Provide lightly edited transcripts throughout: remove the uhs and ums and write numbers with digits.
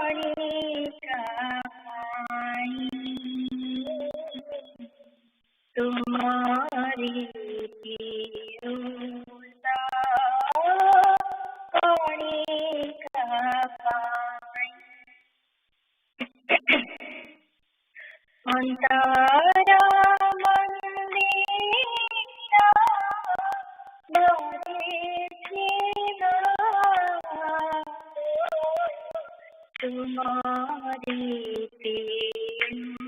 कणिका तुम्हारी पीयूषा कणिका अंतरा मंदिरा तुम्हारी पीयूषा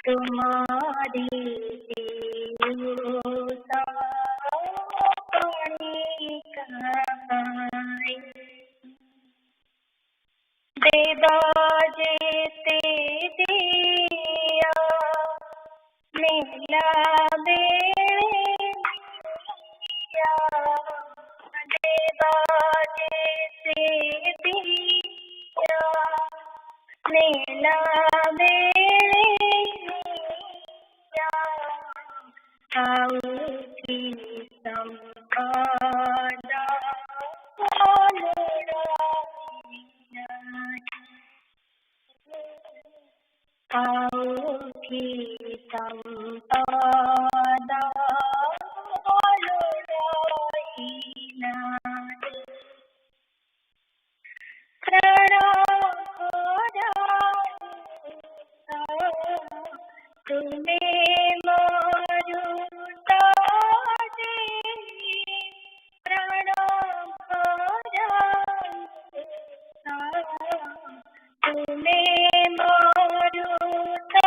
तुम्हारी पीयूषा देवा जेते दिया मिला बेलिया देवा जेते दिया मिला बेलिया आओ की संपदा आओ की संपदा तुम्हें मारूता तुम्हें मारूता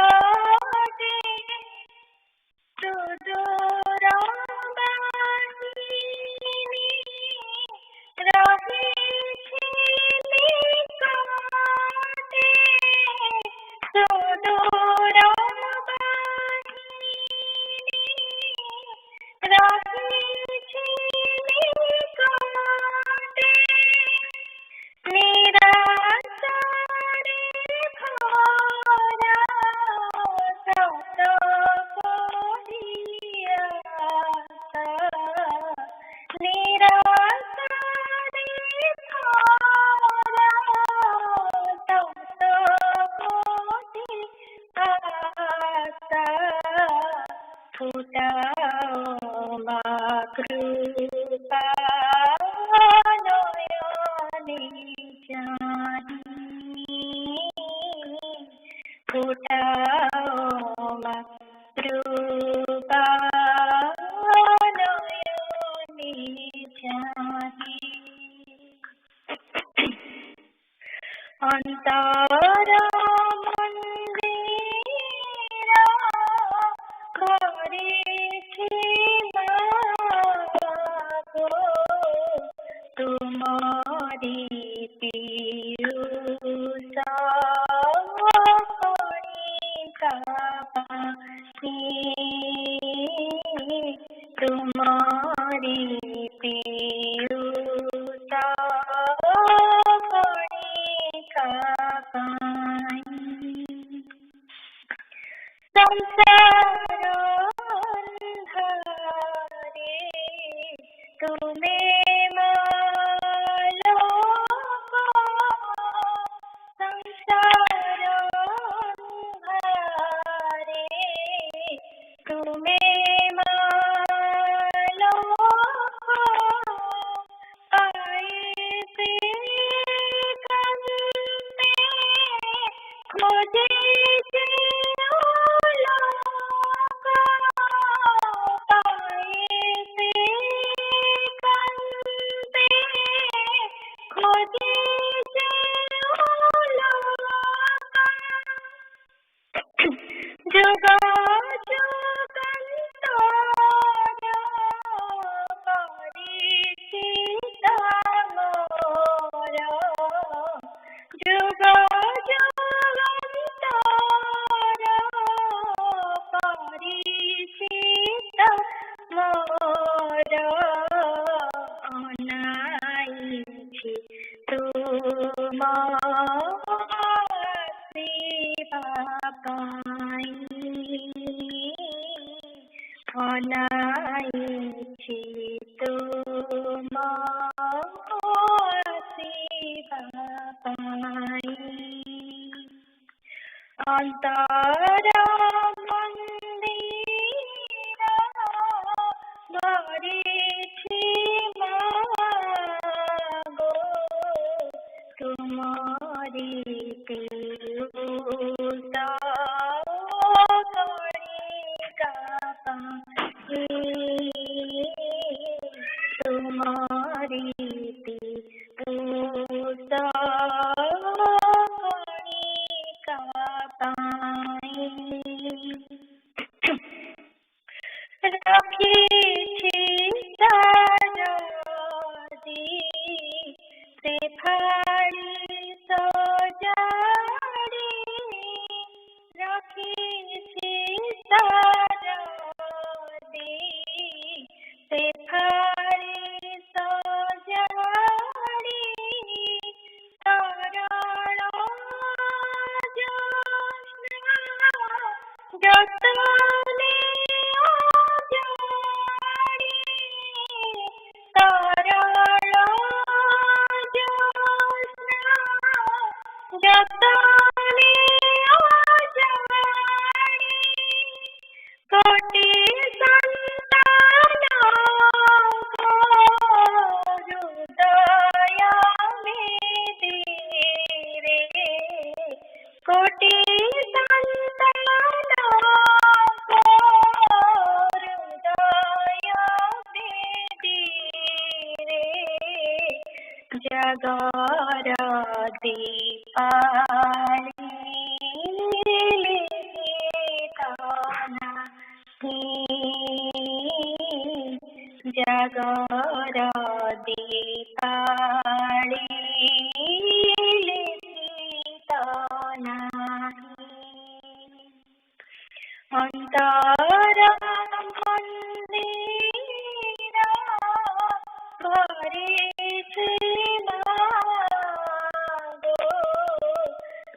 अंतरा मंदिरा घरे तुम्हारी पीयूषा कणिका तुम्हारी पीयूषा संसार अंधारे तुम्हें मालूम संसार अंधारे तुम्हें Mandira Mandira Barithi Mago Tumari Piruta Tumari Piruta Rakhi Saraswati Sangha Sojari Rakhi Saraswati Sangha Sojari Tarana Jatane Koti santana ko hridaya mein tere Koti santana ko hridaya mein tere Jagara dipali litana Jagara dipali litana Mandira Mandira Barithi Mago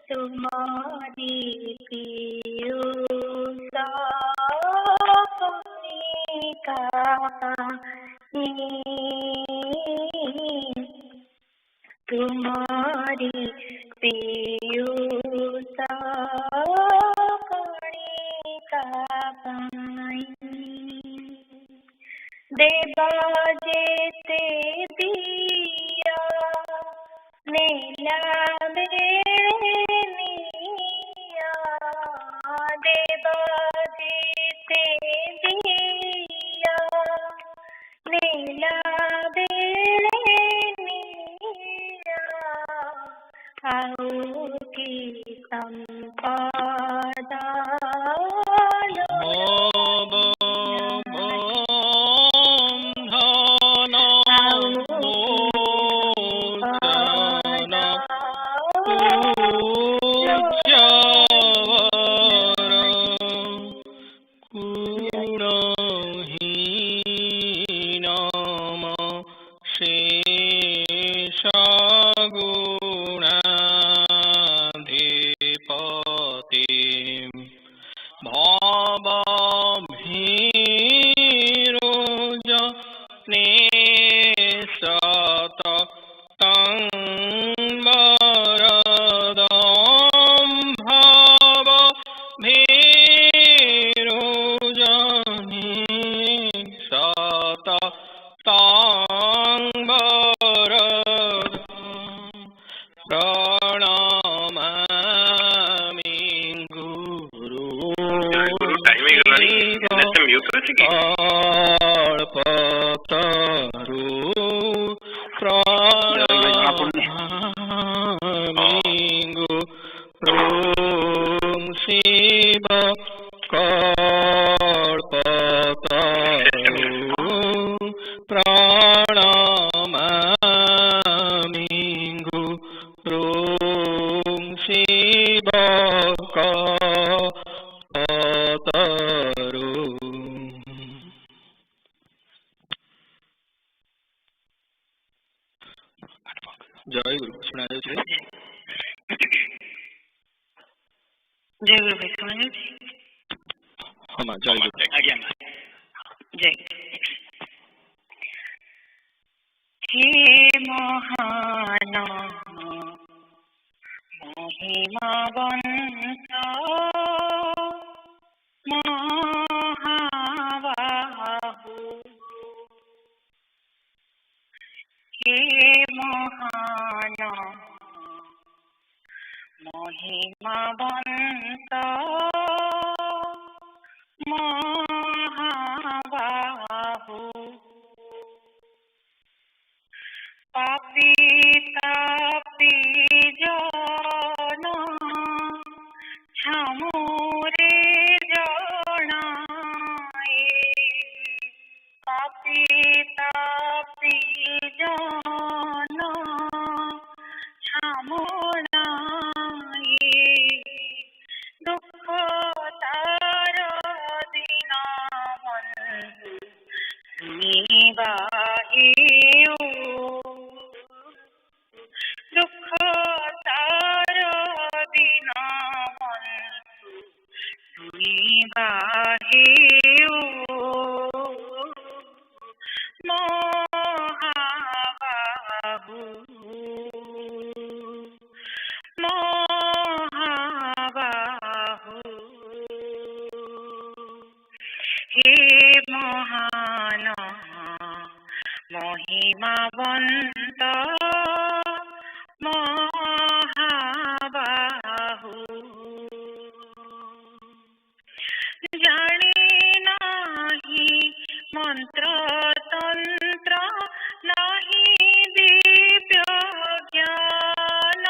Tumari Piruta Tumari Piruta Deva jete diya Nila Niya Deva jete diya Nila Niya Aau ki sampada जय गुरु सुनायो छे जय गुरु भाई सुनायो छे हाँ जय गुरु जय हे महान महिमा वंत महिमावंत महाबाहु पापी तापी जन छामुरे जनाए पापी तापी जन छामुराए दुख तार दिन बंधु सुनिबाहेउ दुख तार दिन बंधु सुनिबाहेउ महाबाहु महाबाहु हे महान महिमावंत महाबाहु जानी नाही मंत्र तंत्र नाही दिव्य ज्ञान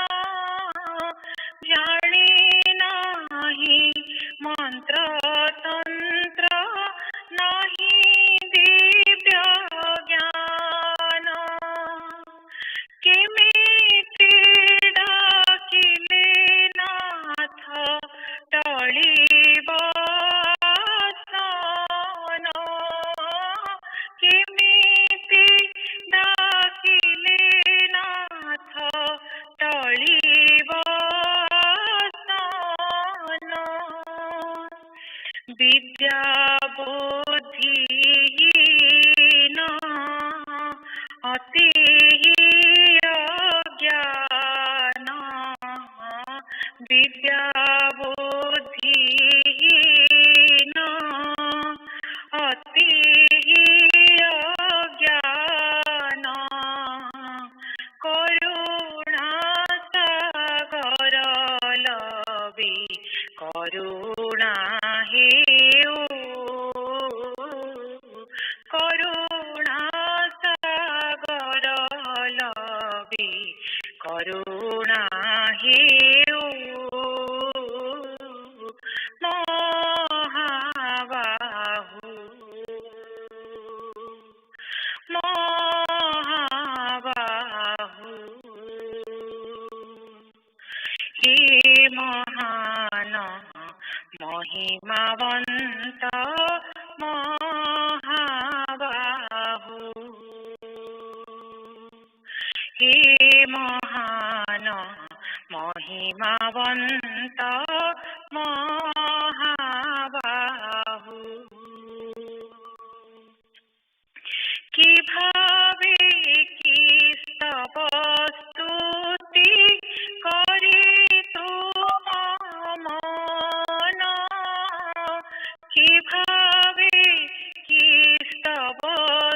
जानी नाही मंत्र तंत्र नाही दिव्य ज्ञान केमिति डाकिले नाथ टळिब आसन केमिति डाकिले नाथ टळिब आसन विद्या बुद्धिहीन अति अज्ञान विद्या बुद्धिहीन अति अज्ञान करुणा सागर लबी करुणा हेउ करुणा सागर लबी करुणा हेउ महाबाहु महाबाहु हे महान महिमावंत महाबाहु हे महान महिमावंत महाबाहु किभावे की स्तव स्तुति करी तुम मन किभावे की स्तव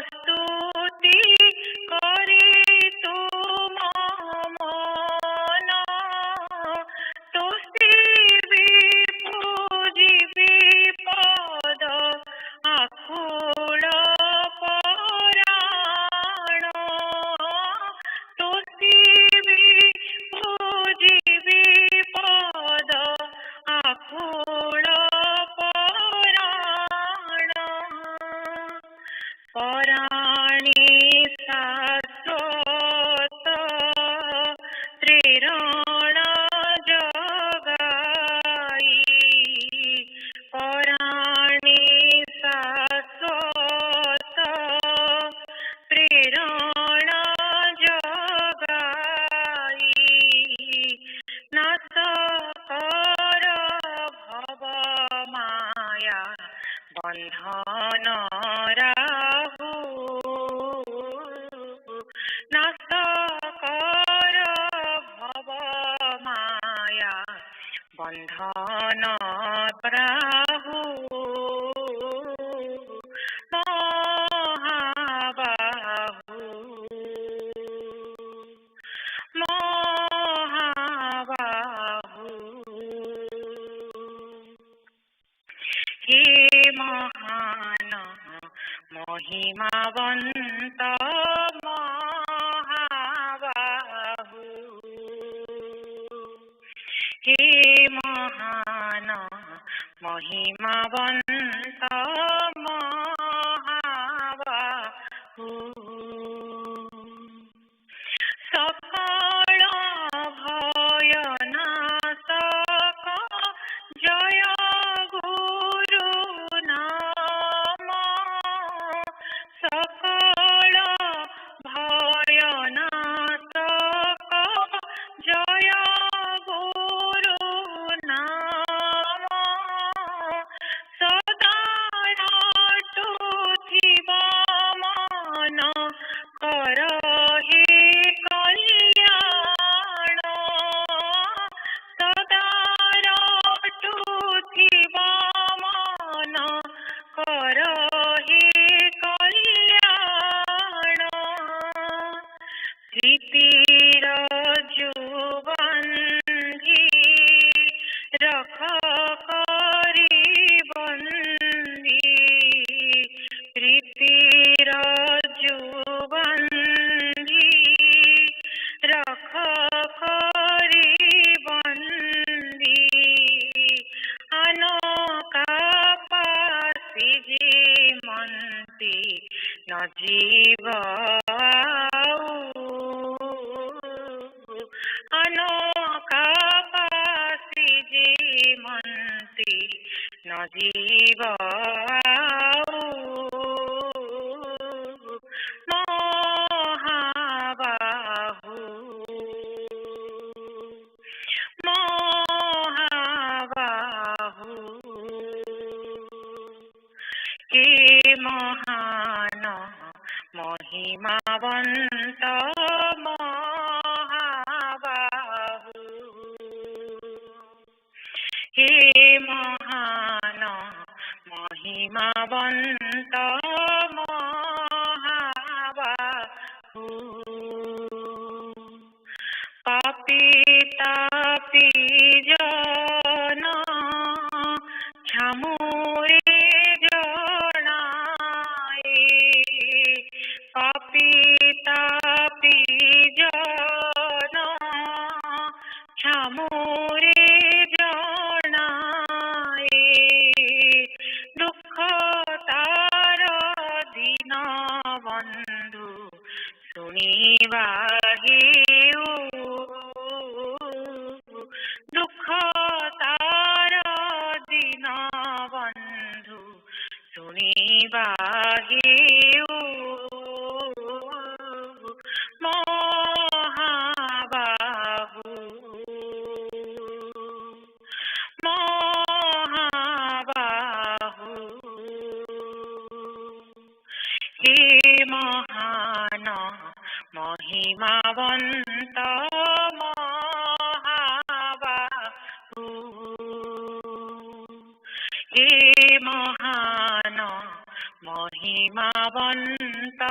स्तुति करी तुम मन तोषिबी पूजिबी पद आकुल पराण तोषिबी पूजिबी पद आकुल पराण पराणी शाश्वत त्रिरण जगाई पराणी शाश्वत त्रिरण जगाई नाश कर भव माया बंधन राहु महिमावंत महाबाहु हे महान महिमावंत महाबाहु सकल भयनाशक जय गुरु नाम सकल भयनाशक जय गुरु नाम सदा रटुथिब मन करहि कल्याण सदा रटुथिब मन करहि कल्याण प्रीतिर जुबंधी रख करी बंदी प्रीतिर जुबंधी रख करी बंदी अनोका पासी जीवंती न जीव अनोका पासी जीवंती न जीव महाबाहु महाबाहु हे महान महिमावंत महाबाहु हे महान महिमावंत महाबाहु पापी तापी जन छामुरे जनाए पापी तापी जन छामुरे जनाए दुख तार दीन बंधु सुनिबा हेउ दुख तार दीन बंधु सुनिबा हेउ महाबाहु महाबाहु हे महान महिमावंत महाबाहु हे महान महिमावंत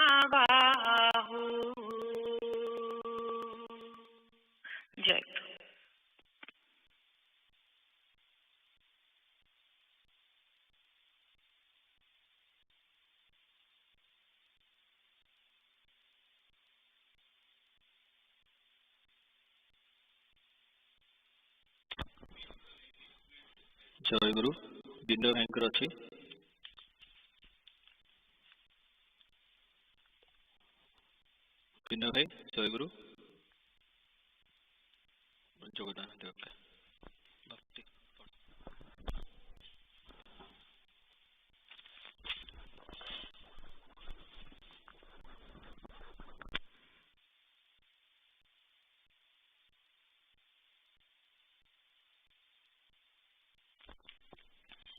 महाबाहु जय जय गुरु बिंदु भयंकर अच्छी बिंदु भाई जय गुरु जोगदान देवके भक्ति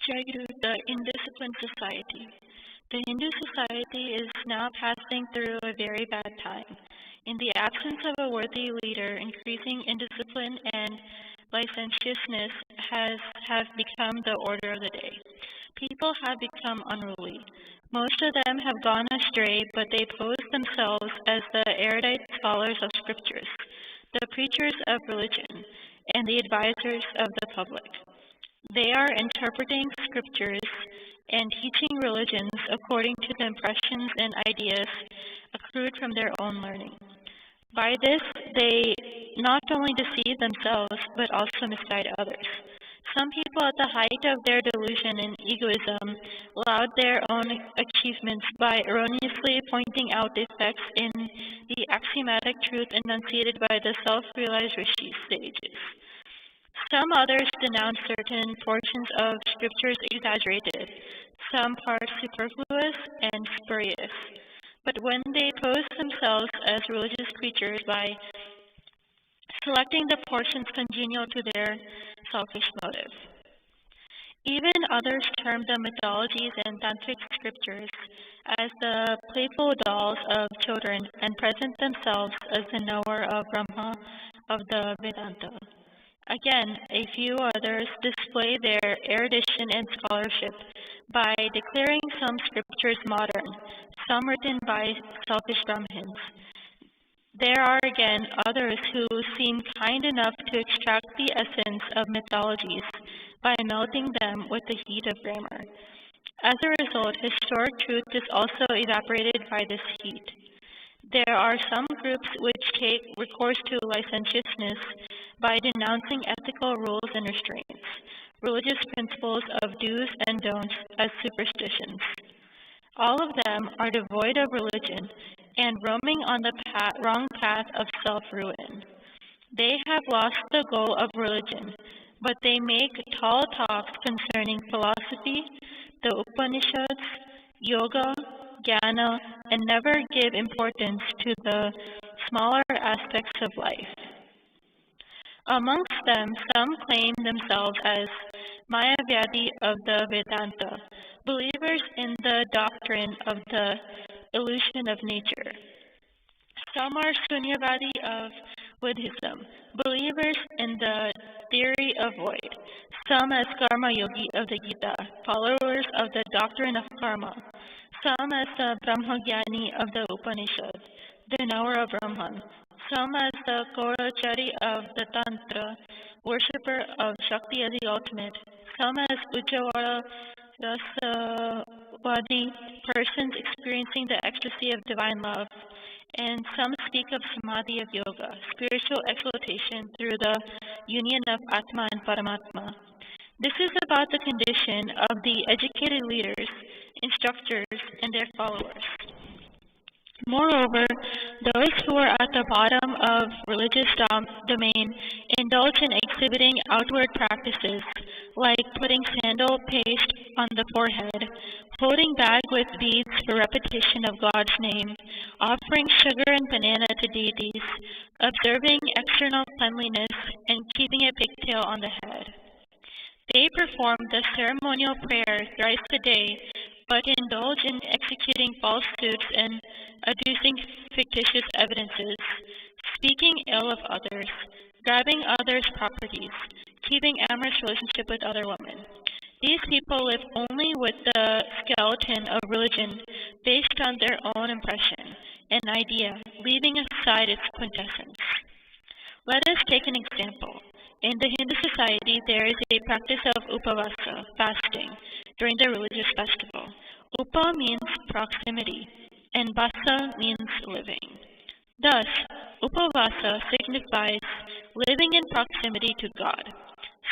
Jai Guru, the Indisciplined Society. The Hindu society is now passing through a very bad time. In the absence of a worthy leader, increasing indiscipline and licentiousness have become the order of the day. People have become unruly. Most of them have gone astray, but they pose themselves as the erudite scholars of scriptures, the preachers of religion, and the advisors of the public. They are interpreting scriptures and teaching religions according to the impressions and ideas accrued from their own learning. By this, they not only deceive themselves, but also misguide others. Some people at the height of their delusion and egoism laud their own achievements by erroneously pointing out defects in the axiomatic truth enunciated by the self-realized rishi sages. Some others denounce certain portions of scriptures exaggerated, some parts superfluous and spurious. But when they pose themselves as religious creatures by selecting the portions congenial to their selfish motive. Even others term the mythologies and tantric scriptures as the playful dolls of children and present themselves as the knower of Brahma of the Vedanta. Again, a few others display their erudition and scholarship by declaring some scriptures modern, some written by selfish Brahmins. There are again others who seem kind enough to extract the essence of mythologies by melting them with the heat of grammar. As a result, historic truth is also evaporated by this heat. There are some groups which take recourse to licentiousness by denouncing ethical rules and restraints, religious principles of do's and don'ts as superstitions. All of them are devoid of religion and roaming on the wrong path of self-ruin. They have lost the goal of religion, but they make tall talks concerning philosophy, the Upanishads, yoga, jnana, and never give importance to the smaller aspects of life. Amongst them, some claim themselves as Mayavadi of the Vedanta, believers in the doctrine of the illusion of nature. Some are Sunyavadi of Buddhism, believers in the theory of void. Some as Karma Yogi of the Gita, followers of the doctrine of karma. Some as the Brahmagyani of the Upanishad, the knower of Brahman. Some as the Gaurachari of the Tantra, worshipper of Shakti as the ultimate. Some as Ujjavara Rasavadi, persons experiencing the ecstasy of divine love. And some speak of Samadhi of yoga, spiritual exaltation through the union of Atma and Paramatma. This is about the condition of the educated leaders, instructors, and their followers. Moreover, those who are at the bottom of religious domain indulge in exhibiting outward practices like putting sandal paste on the forehead, holding bag with beads for repetition of God's name, offering sugar and banana to deities, observing external cleanliness, and keeping a pigtail on the head. They perform the ceremonial prayer thrice a day, but indulge in executing false suits and adducing fictitious evidences, speaking ill of others, grabbing others' properties, keeping amorous relationship with other women. These people live only with the skeleton of religion based on their own impression and idea, leaving aside its quintessence. Let us take an example. In the Hindu society, there is a practice of upavasa, fasting, during the religious festival. Upa means proximity, and vasa means living. Thus, upavasa signifies living in proximity to God.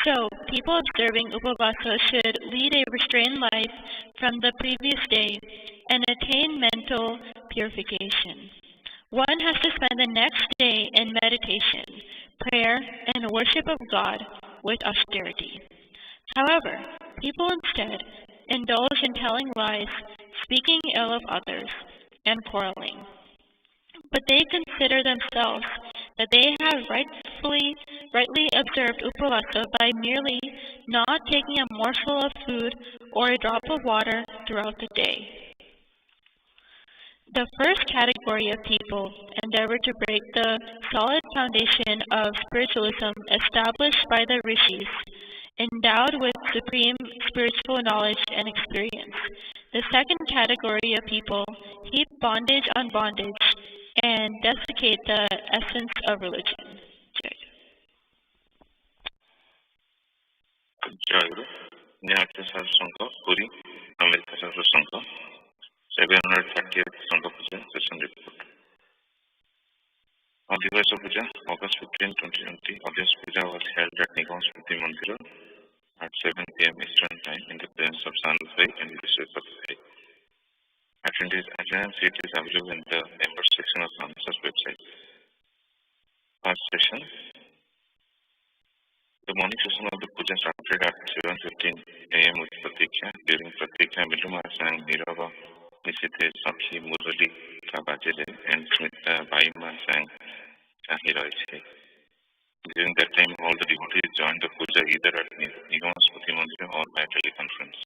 So, people observing upavasa should lead a restrained life from the previous day and attain mental purification. One has to spend the next day in meditation, prayer, and worship of God with austerity. However, people instead indulge in telling lies, speaking ill of others, and quarreling. But they consider themselves that they have rightly observed upavasa by merely not taking a morsel of food or a drop of water throughout the day. The first category of people endeavor to break the solid foundation of spiritualism established by the rishis, endowed with supreme spiritual knowledge and experience. The second category of people heap bondage on bondage and desiccate the essence of religion. Jayaguru, Niyata Sangha, Puri, America Sangha, 730th Sangha Puja Session Report. On the Divasa Puja, August 15, 2020, August Puja was held at Nigam Smruti Mandira at 7 p.m. Eastern Time in the presence of Saraswati and Saraswati. Attendance sheet is available in the members section of Paramahansa's website. First session. The morning session of the puja started at 7:15 a.m. with Pratiksha. During Pratiksha, Miluma sang Nirava, Nisite, Sakhi, Murali, Kabajele, and Smita Baima sang Kahiraiche. During that time, all the devotees joined the puja either at Nigam Smruti Mandira or by teleconference.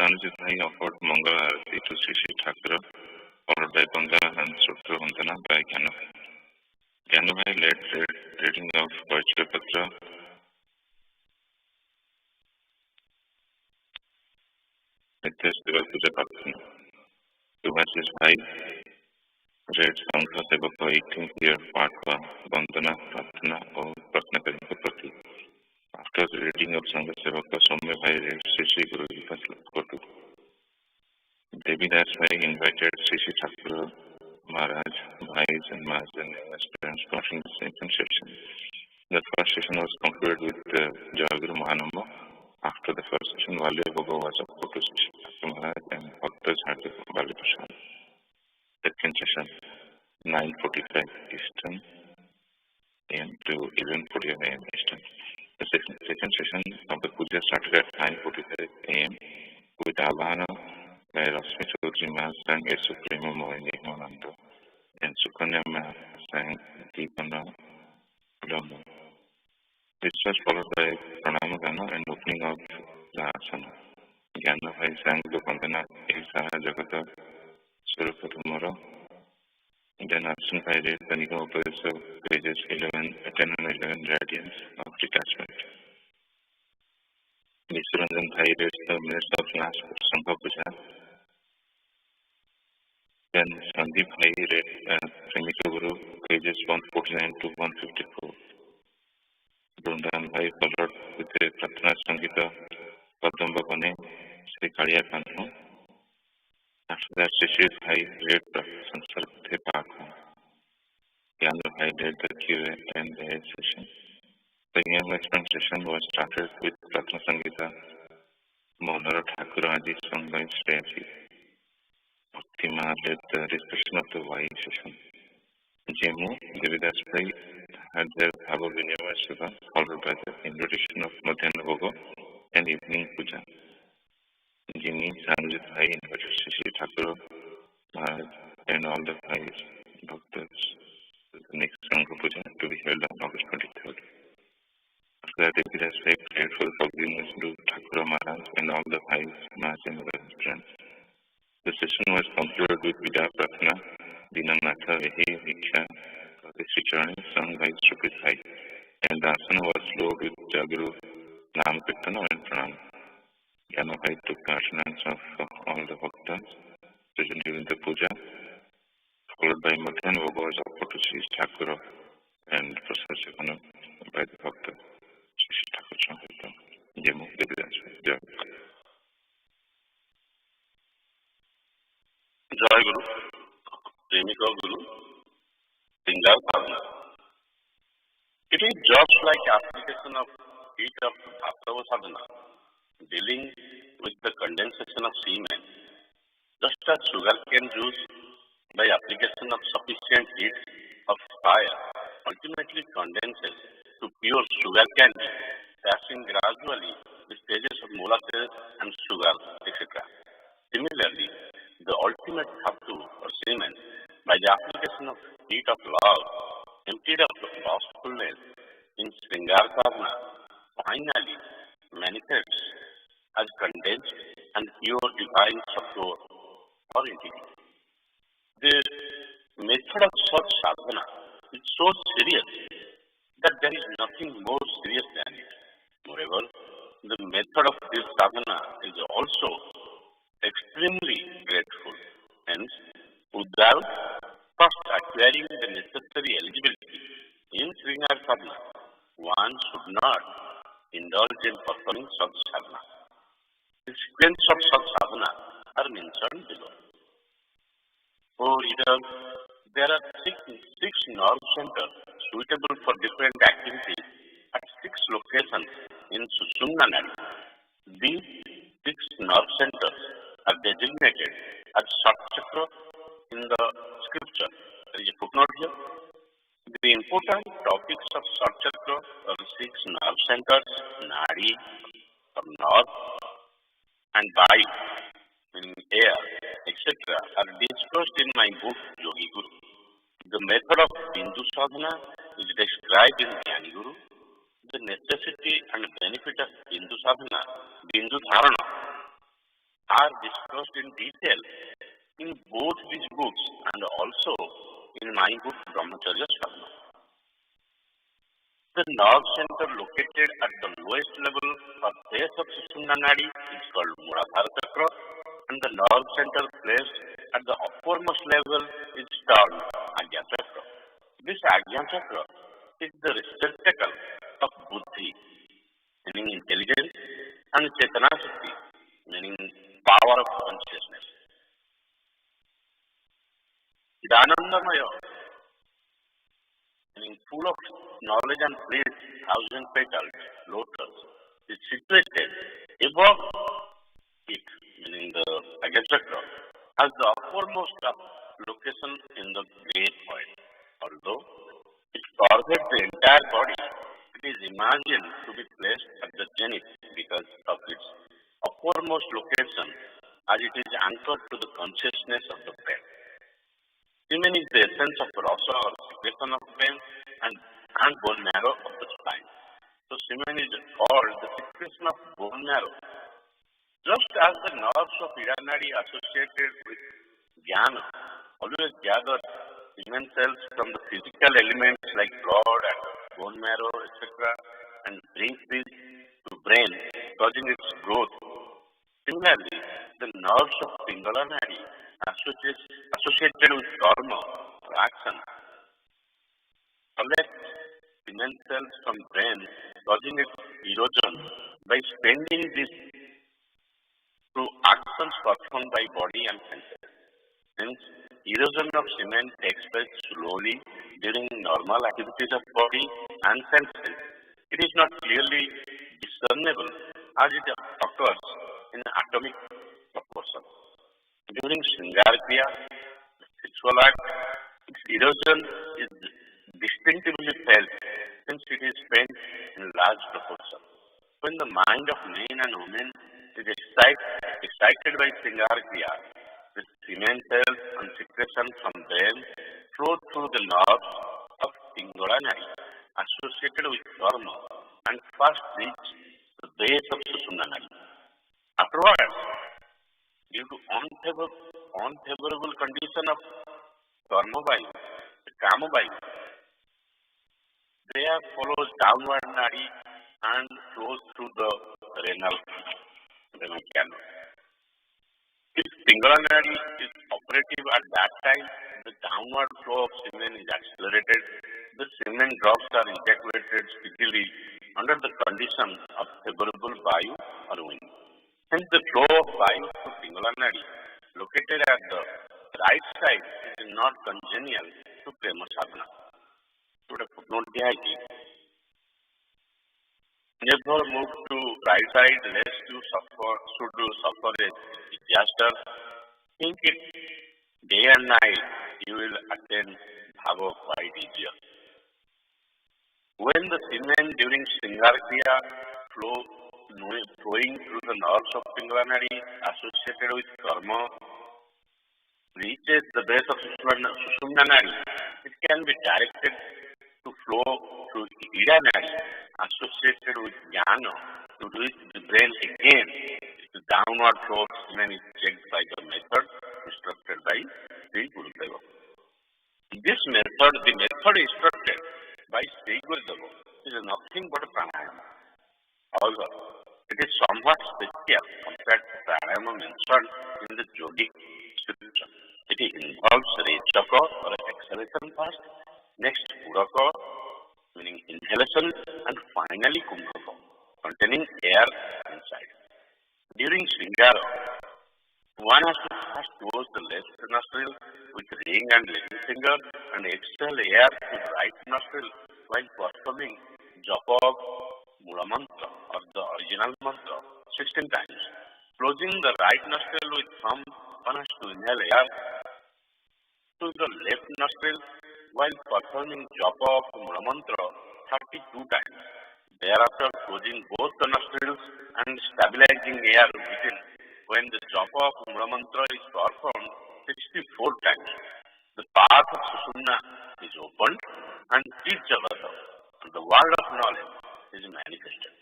Saraswati offered Mangala Arati to Sri Thakur, followed by Bandana and Sutra Vandana by Gyanabhai. Gyanabhai led reading of Paribrajakacharya with this Deva Puja Prarthana. Devashish Bhai read Sangha Sevaka 18th year part 1, Bandana, Prarthana or Prarthana Karne Ke Prati. After the reading of Sangha Sevaka, Swami Bhai read Sri Guru Ji Ka Slok 2. Devidas Bhai invited Sri Thakur Maharaj, Bhais and Mahajan as parents watching the second session. The first session was concluded with Jayaguru Mahanamba. After the first session, Valya Bhoga was offered to Sri Thakur Maharaj and Bhaktas had the Valya Prasad. Second session, 9:45 Eastern AM to 11:45 AM Eastern. The second session of the puja started at 9:45 AM with Avahana by Rasmi Chaudhary Maharaj sang Yesu Prema Swami Nigamananda and Sukanya Maharaj sang Deepana Ulama. This was followed by Pranama Gana and opening of the Asana. Gyanabhai sang the Vandana Esaha Jagata Surupatumara. Then Arjun Bhai read the Nigam Upadesa pages 10 and 11 radiance of detachment. Visuranjan Bhai read the minutes of last Sangha Puja. Then Sandeep Bhai read Premika Guru pages 149 to 154. Brundan Bhai followed with the Pratna Sangita Padamba Bane Sri Kaliya Kanhu. After that, Shishir Bhai read the Sansarthi Pakha. Gyana Bhai read the QA and the head session. The Nigam Expansion session was started with Pratna Sangita Monara Thakur Adi sung by Sri Bhaktima led the discussion of the Y session. Jemu, Devidas Bhai had their Bhava Vinayama Seva, followed by the introduction of Madhyana Bhoga and evening puja. Jimmy Sanjit Bhai invited Sri Thakur Maharaj and all the Bhais, Bhaktas, to the next Sangha Puja to be held on August 23rd. After that, Devidas Bhai prayed for the forgiveness to Thakur Maharaj and all the Bhais, Maharaj and other friends. The session was concluded with Vida Pratna, Dinanatha Vehi Viksha, Sri Charani sung by Sri Bhai, and the asana was flowed with Jaguru, Nam Kirtana and Pranam. Gyana Bhai took the attendance of all the bhaktas present during the puja, followed by Madhyana Bhoga was offered to Sri Thakur and Prasad Sevana by the bhakta Sri Thakur Sangha. Jemu Devidas Bhai. Jai Guru, Premika Guru, Singal Bhavana. It is just like application of heat of Bhaktava Sadhana, dealing with the condensation of semen. Just as sugarcane juice, by application of sufficient heat of fire, ultimately condenses to pure sugarcane, passing gradually the stages of molasses and sugar, etc. Similarly, the ultimate dhatu or semen, by the application of heat of love, emptied of boastfulness in Sringar Sadhana, finally manifests as condensed and pure divine sattva or entity. The method of such sadhana is so serious that there is nothing more serious than it. Moreover, the method of this sadhana is also extremely grateful. Hence, without first acquiring the necessary eligibility in Sringar Sadhana, one should not indulge indulge in performing such sadhana. The sequence of such sadhana are mentioned below. For readers, there are six nerve centers suitable for different activities at 6 locations in Sushumna Nadi. These 6 nerve centers are designated as Chakra in the scripture. There is a footnote here. The important topics of Chakra are 6 nerve centers, Nadi, or nerve, and Vayu, meaning air, etc., are discussed in my book Yogi Guru. The method of Bindu Sadhana is described in Jnani Guru. The necessity and benefit of Bindu Sadhana, Bindu Dharana, are discussed in detail in both these books and also in my book Brahmacharya Sadhana. The nerve center located at the lowest level or base of Sushumna Nadi is called Muladhara Chakra, and the nerve center placed at the uppermost level is termed Agya Chakra. This Agya Chakra is the receptacle of Buddhi, meaning intelligence, and Chetana Shakti, meaning power of consciousness. Chidanandamaya, meaning full of knowledge and bliss, 1,000 petals, lotus, is situated above it, meaning the Agya Chakra, as the uppermost location in the great void. Although it pervades the entire body, it is imagined to be placed at the zenith because of its uppermost location, as it is anchored to the consciousness of the brain. Semen is the essence of rasa or secretion of brain and bone marrow of the spine. So semen is called the secretion of bone marrow. Just as the nerves of Iranadi associated with jnana always gather semen cells from the physical elements like blood and bone marrow, etc., and brings these to brain, causing its growth. Similarly, the nerves of Pingala Nadi associated with karma or action collect semen cells from brain, causing its erosion by spending this through actions performed by body and senses. Hence, erosion of semen takes place slowly during normal activities of body and senses. It is not clearly discernible as it occurs in atomic proportion. During Shringar Kriya, sexual act, its erosion is distinctively felt since it is spent in large proportion. When the mind of men and women is excited by Shringar Kriya, the semen cells and secretion from brain flow through the nerves of Pingala Nadi associated with karma and first reach the base of Sushumna Nadi. Afterwards, due to unfavorable condition of karma vayu, the kama vayu, they follows downward nadi and flows through the renal canal. If Pingala Nadi is operative at that time, the downward flow of semen is accelerated. The semen drops are ejaculated speedily under the condition of favorable vayu or wind. Hence, the flow of vayu to Pingala Nadi, located at the right side, is not congenial to prema sadhana. So, the footnote here, never move to right side lest you suffer a disaster. Think it day and night, you will attain bhava quite easier. When the semen during Shringar Kriya flowing through the nerves of Pingala Nadi associated with karma reaches the base of Sushumna Nadi, it can be directed to flow through Ida Nadi associated with jnana to reach the brain again. The downward flow of semen is checked by the method instructed by Sri Guru Deva. This method, the method instructed by Sri Guru Deva, is nothing but a pranayama. However, it is somewhat special compared to pranayama mentioned in the yogic scripture. It involves rechaka or exhalation first, next puraka, meaning inhalation, and finally kumbhaka. containing air inside. During Sringara, one has to first close the left nostril with ring and little finger and exhale air through the right nostril while performing japa of Mula Mantra or the original mantra 16 times. Closing the right nostril with thumb, one has to inhale air through the left nostril while performing japa of Mula Mantra 32 times. Thereafter, closing both the nostrils and stabilizing air within when the japa of Mula Mantra is performed 64 times. The path of Sushumna is opened and each Jagata, the world of knowledge, is manifested.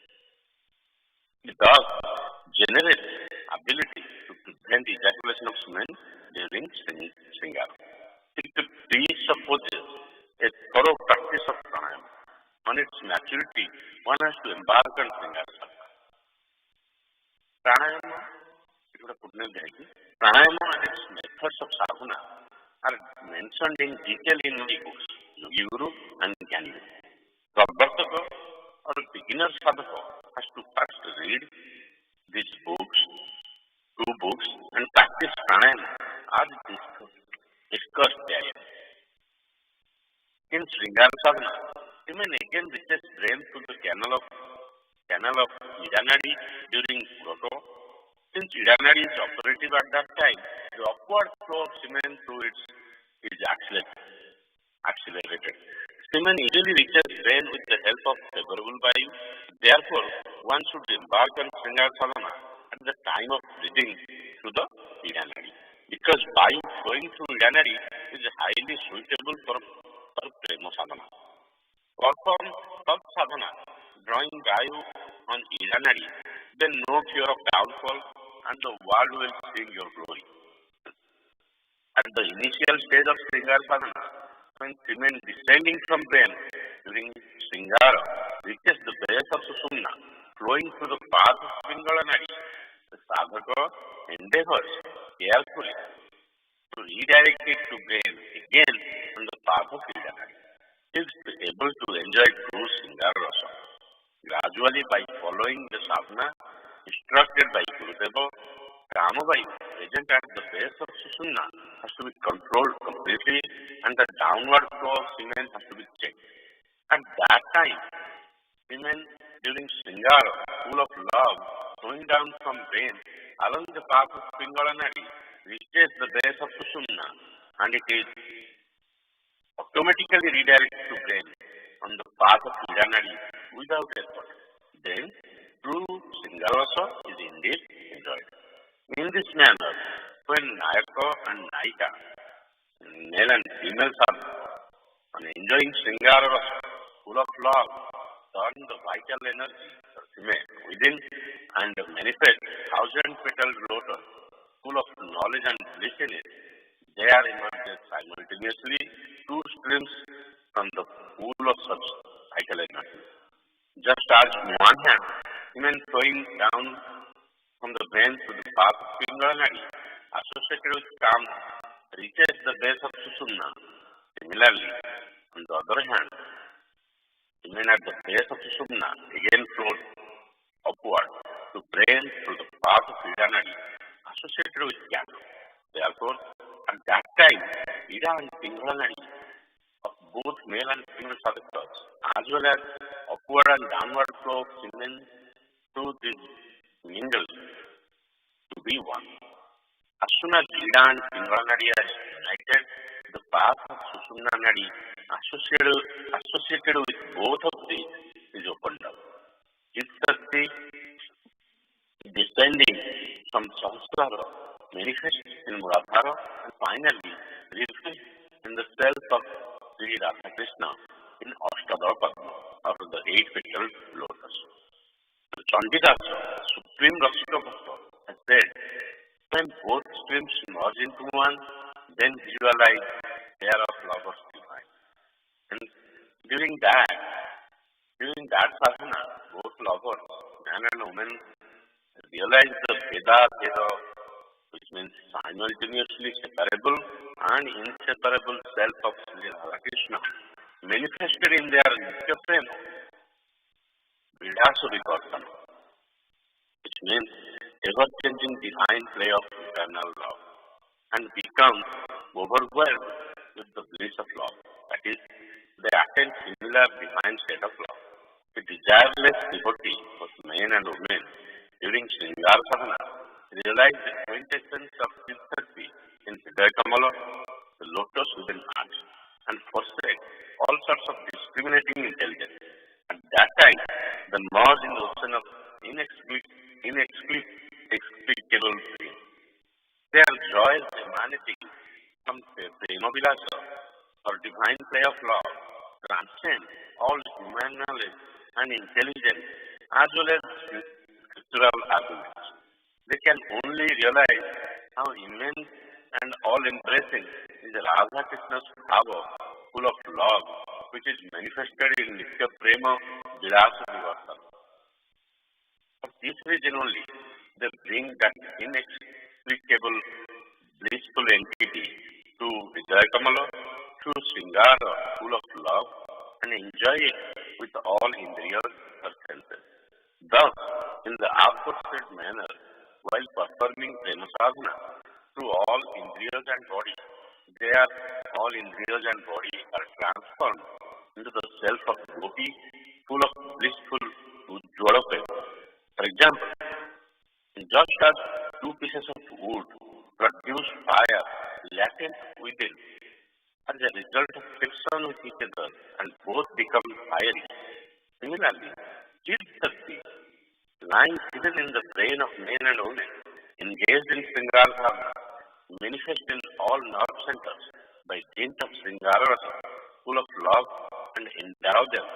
It thus generates ability to prevent ejaculation of semen during Sringara. It presupposes a thorough practice of pranayama. On its maturity, one has to embark on Sringara Sadhana. Pranayama and its methods of sadhana are mentioned in detail in my books, Yogi Guru and Jnani Guru. Pravartaka or beginner sadhaka has to first read these books, two books, and practice pranayama as discussed there. In Sringara Sadhana, women again reaches brain through the canal of Idanadi during Proto. Since Idanadi is operative at that time, the upward flow of semen through it is accelerated. Semen easily reaches brain with the help of favorable vayu. Therefore, one should embark on Sringara Sadhana at the time of breathing through the Idanadi, because vayu flowing through Idanadi is highly suitable for Prema Sadhana. Perform Tat Sadhana, drawing vayu on Idanadi, then no fear of downfall and the world will sing your glory. At the initial stage of Sringara Sadhana, when semen descending from brain during Sringara reaches the base of Sushumna, flowing through the path of Pingala Nadi, the sadhaka endeavors carefully to redirect it to brain again on the path of Idanadi. He is able to enjoy true Sringara Rasa. Gradually, by following the sadhana instructed by Gurudeva, Kamavayu present at the base of Sushumna has to be controlled completely and the downward flow of semen has to be checked. At that time, semen during Sringara, full of love, flowing down from brain along the path of Pingala Nadi, reaches the base of Sushumna and it is automatically redirected to brain on the path of Idanadi without effort. Then, true Sringara Rasa is indeed enjoyed. In this manner, when Nayaka and Nayika, male and female are enjoying Sringara Rasa, full of love, turn the vital energy within and manifest thousand-petaled lotus, full of knowledge and bliss in it, there emerges simultaneously two streams from the pool of such vital energy. Just as in one hand, semen flowing down from the brain to the path of Pingala Nadi, associated with Kama, reaches the base of Sushumna. Similarly, on the other hand, semen at the base of Sushumna again flows upward to brain through the path of Idanadi, associated with Jnana. Therefore, at that time, Ida and Pingala Nadi of both male and female sadhakas, as well as upward and downward flow of semen through these mingle to be one. As soon as Ida and Pingala Nadi are united, the path of Sushumna Nadi associated with both of these is opened up. Chitta descending from Sahasrara manifests in Muladhara and finally reveals in the self of Sri Radhakrishna in Ashtadhara Padma, or the 8-petaled lotus. The Chandidasa, Supreme Rasika Bhakta, has said, when both streams merge into one, then visualize pair of lovers divine. And during that sadhana, both lovers, man and woman, realize the Veda, which means simultaneously separable and inseparable self of Sri Radhakrishna, manifested in their Nitya Prema. Paribrajakacharya, which means ever-changing divine play of eternal love, and become overwhelmed with the bliss of love. That is, they attain similar divine state of love. The desireless devotee, both men and women, during Sringar Sadhana, realize the quintessence of Siddhakti in Hridaya Kamala, the lotus within heart, and forsake all sorts of discriminating intelligence. At that time, they merge in the ocean of inexplicable dream. Their joys emanating from Premavilasa, or divine play of love, transcend all human knowledge and intelligence as well as scriptural arguments. They can only realize how immense and all-embracing is Radha Krishna's power, full of love, which is manifested in Nitya Prema Virasa Divasa. For this reason only, they bring that inexplicable, blissful entity to Hridaya Kamala through Sringara, full of love, and enjoy it with all indriyas or senses. Thus, in the aforesaid manner, while performing Prema Sadhana through all indriyas and body, all indriyas and body are transformed into the self of gopi, full of blissful Ujjvala Prema. For example, just as two pieces of wood produce fire latent within as a result of friction with each other and both become fiery. Similarly, Siddhakti, lying hidden in the brain of men and women, engaged in Sringara Sadhana, manifest in all nerve centers by dint of Sringara Rasa, full of love, and endow them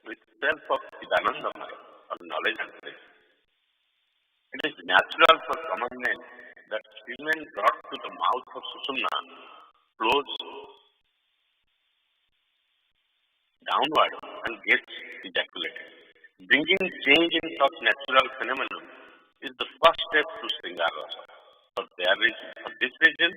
with self of Chidanandamaya, or knowledge and grace. It is natural for common men that semen brought to the mouth of Susumna flows downward and gets ejaculated. Bringing change in such natural phenomenon is the first step to Sringara Rasa. For this reason,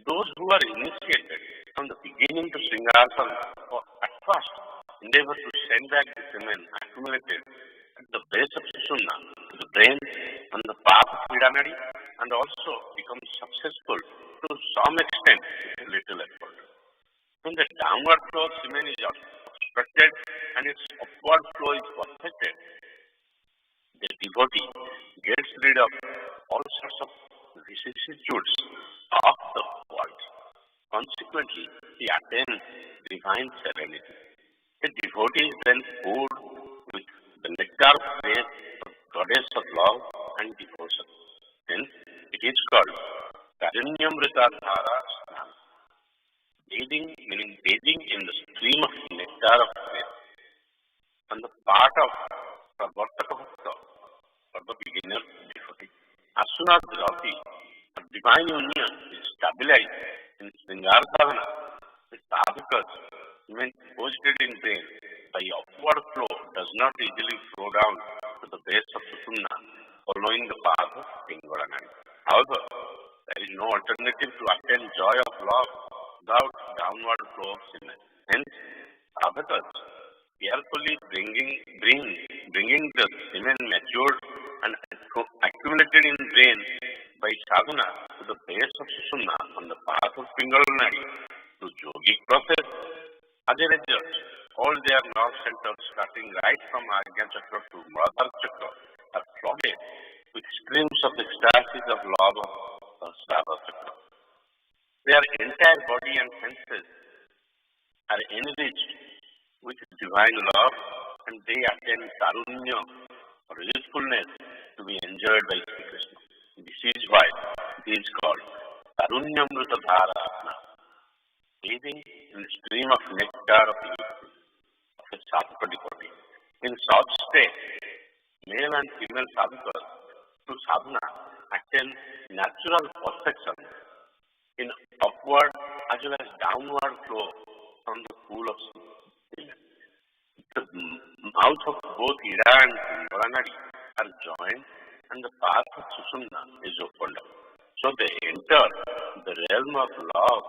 those who are initiated from the beginning to Sringara Sadhana at first endeavor to send back the semen accumulated at the base of Susumna to the brain on the path of Vidanadi, and also become successful to some extent with a little effort. When the downward flow of semen is obstructed and its upward flow is perfected, the devotee gets rid of all sorts of vicissitudes of the world. Consequently, he attains divine serenity. A devotee is then poured with the nectar of grace of goddess of love and devotion. Hence, it is called Karunyamrita Dhara Snan. Bathing, meaning bathing in the stream of nectar of grace. On the part of Pravartaka Bhakta, for the beginner devotee, as soon as the rati of divine union is stabilized in Sringara Sadhana, the sadhakas remain deposited in brain by upward flow does not easily flow down to the base of Susumna, following the path of Pingalanadi. However, there is no alternative to attain joy of love without downward flow of semen. Hence, sadhakas carefully bringing the semen matured and accumulated in brain by sadhana to the base of Susumna on the path of Pingalanadi to yogic process. As a result, all their nerve centers starting right from Ajna Chakra to Muladhara Chakra are flooded with streams of ecstasis of love of Sahasrara Chakra. Their entire body and senses are enriched with divine love, and they attain Tarunya, or usefulness, to be enjoyed by Sri Krishna. This is why it is called Tarunyamrita Dhara Asna, bathing in the stream of nectar of youth of a sadhaka devotee. In such state, male and female sadhakas through sadhana attain natural perfection in upward as well as downward flow from the pool of semen. The mouth of both Ida and Pingalanadi are joined and the path of Susumna is opened up. So they enter the realm of love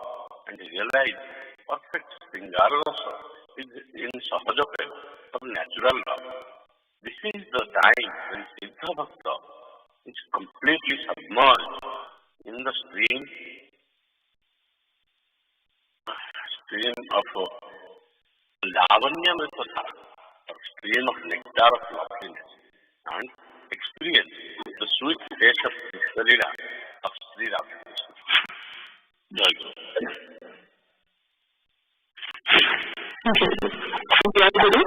and realize perfect Sringara Rasa is in Sahaja Prema, of natural love. This the time when Siddha Bhakta is completely submerged in the stream of Lavanya Mritadhara, or stream of nectar of loveliness, and experience the sweet taste of Krishna Lila of Sri Ramakrishna. Jai Guru.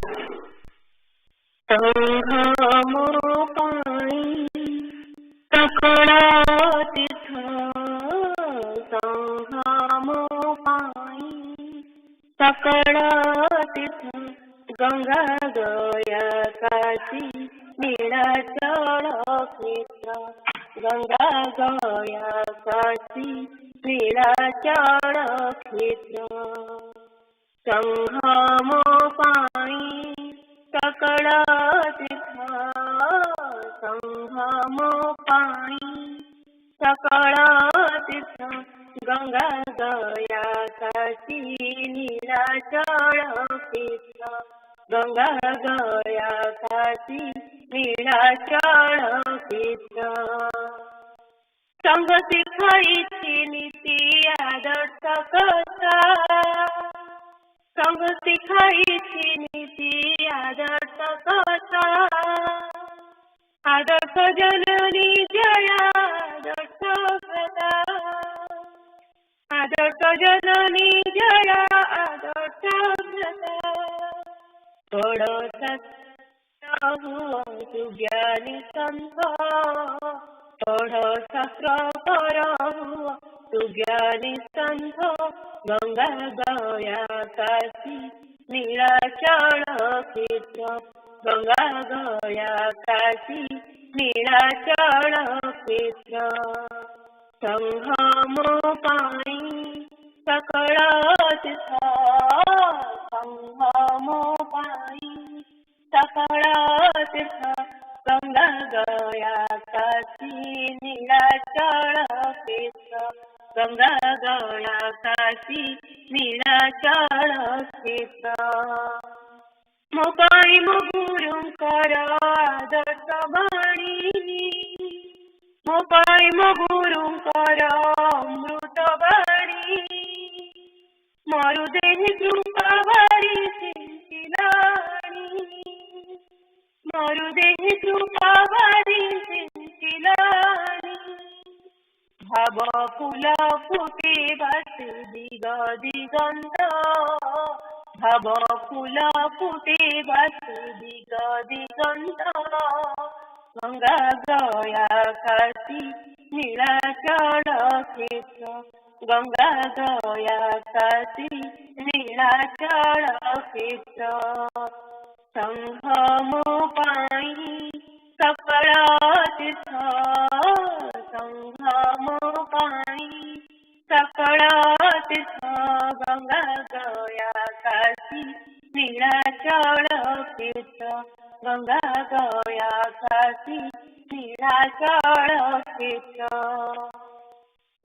Ganga गया काशी नीलाचल क्षेत्र गंगा गया काशी नीलाचल क्षेत्र संगम पाई सकल तीर्थ संगम पाई सकल तीर्थ गंगा गया काशी नीलाचल क्षेत्र गंगा गया काशी नीलाचल क्षेत्र संग सिखाई नीति आदर्श कथा संग सिखाई नीति आदर्श कथा आदर्श जननी जया आदर्श कथा आदर्श जननी जया आदर्श कथा थोड़ो शास्त्र हुआ तू ज्ञानी संत थोड़ो शास्त्र पर हुआ तू ज्ञानी संत गंगा गया काशी नीलाचल क्षेत्र गंगा गया काशी नीलाचल क्षेत्र संगम पाई सकल तीर्थ संगम पाई सकल तीर्थ गंगा गया काशी नीलाचल क्षेत्र गंगा गया काशी नीलाचल क्षेत्र मोपाई मुगुरुंकर आदर्श वाणी मोपाई मुगुरुंकर अमृत वाणी मरुदेह कृपा वारी सिंचिलाणी मरुदेह कृपा वारी सिंचिलाणी भाव फूल फुटे बस दिग दिगंत भाव फूल फुटे बस दिग दिगंत गंगा गया काशी नीलाचल क्षेत्र गंगा गया काशी नीलाचल क्षेत्र संगम पाई सकल तीर्थ संगम पाई सकल तीर्थ गंगा गया काशी नीलाचल क्षेत्र गंगा गया काशी नीलाचल क्षेत्र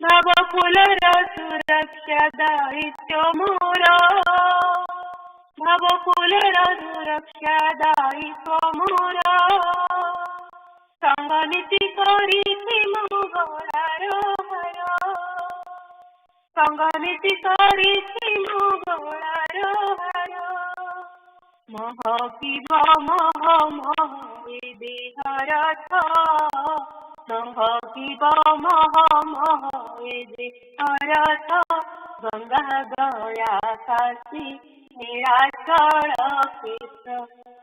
भाव फूलर सुरक्षा दायित्व मोर भाव फूलर सुरक्षा दायित्व मोर संग नीति करिछि मोगलार हर संग नीति करिछि मोगलार हर मह पिब मह मह देहर मह पिब मह मह देहर गंगा गया काशी नीलाचल क्षेत्र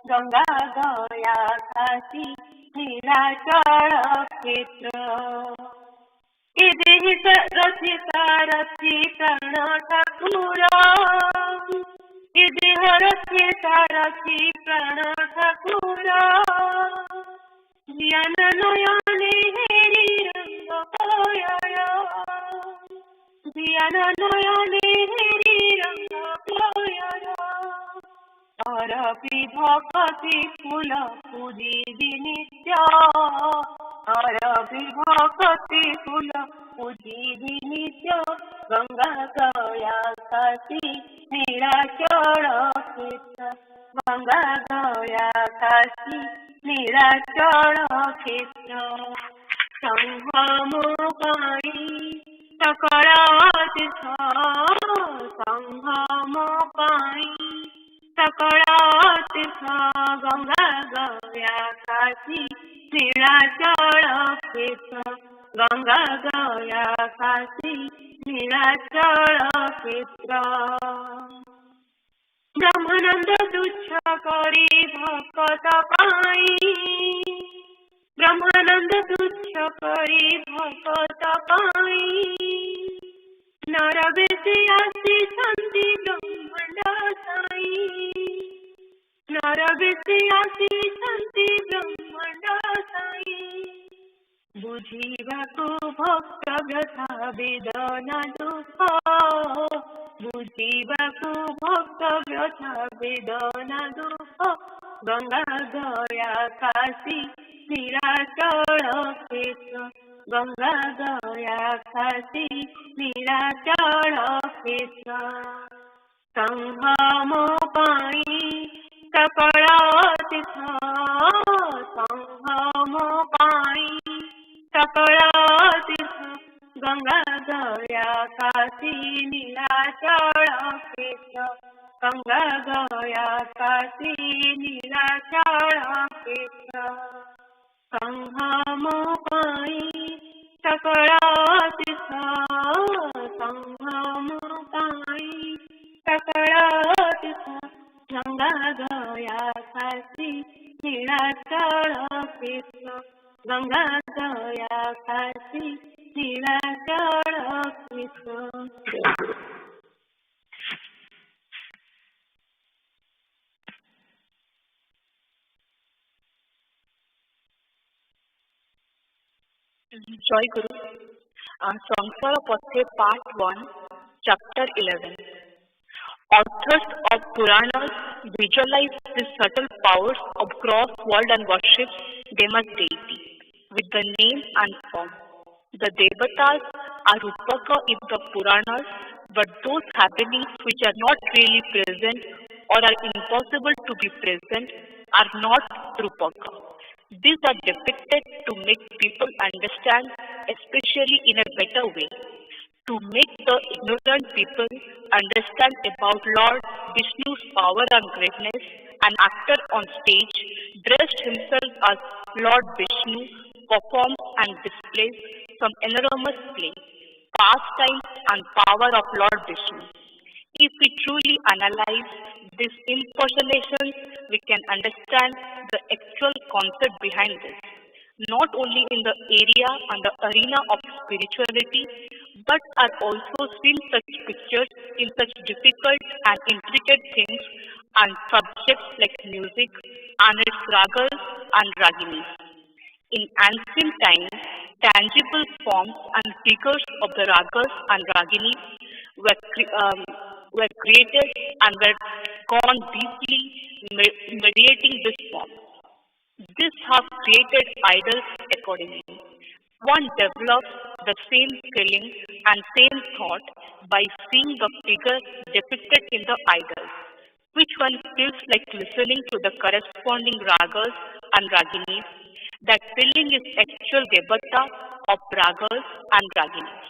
गंगा गया काशी नीलाचल क्षेत्र इति रचि सारथि प्रण ठाकुर इति हरथि सारथि प्रण ठाकुर ज्ञान नयने हेरि रंग पयय ज्ञान नयने हेरि रंग पयय अरपि भक्ति फूल पूजी नित्य अरपि भक्ति फूल पूजी नित्य गंगा गया काशी नीलाचल क्षेत्र गंगा गया काशी निराचल क्षेत्र संगमोपायी सकल तीर्थ संगमोपायी सकल तीर्थ गंगा गया काशी नीलाचल क्षेत्र गंगा गया काशी नीलाचल क्षेत्र ब्रह्मानंद तुच्छ करी भक्त पाई ब्रह्मानंद तुच्छ करी भक्त पाई नर बेसी आसी शांति ब्रह्मांड साई नर बेसी आसी शांति ब्रह्मांड साई बुझिबाकु भक्त व्यथा वेदना दुख बुझिबाकु भक्त व्यथा वेदना दुख गंगा गया काशी नीलाचल क्षेत्र गंगा गया काशी नीलाचल क्षेत्र संगमोपायी सकल तीर्थ संगमोपायी सकल तीर्थ गंगा गया काशी नीलाचल क्षेत्र गंगा गया काशी नीलाचल क्षेत्र संगमोपायी सकल तीर्थ संगमोपायी सकल तीर्थ गंगा गया काशी नीलाचल क्षेत्र गंगा गया काशी नीलाचल क्षेत्र Joy Guru. Samsara Pathe Part 1, Chapter 11. Authors of Puranas visualize the subtle powers of gross world and worship them as deity with the name and form. The Devatas are Rupaka in the Puranas, but those happenings which are not really present or are impossible to be present are not Rupaka. These are depicted to make people understand, especially in a better way, to make the ignorant people understand about Lord Vishnu's power and greatness. An actor on stage dressed himself as Lord Vishnu performs and displays some enormous play, pastime and power of Lord Vishnu. If we truly analyze these impersonations, we can understand the actual concept behind this, not only in the area and the arena of spirituality, but are also seen such pictures in such difficult and intricate things and subjects like music and its ragas and raginis. In ancient times, tangible forms and figures of the ragas and raginis were created and were gone deeply mediating this form. This has created idols accordingly. One develops the same feeling and same thought by seeing the figure depicted in the idol, which one feels like listening to the corresponding ragas and raginis. That feeling is actual devata of ragas and raginis.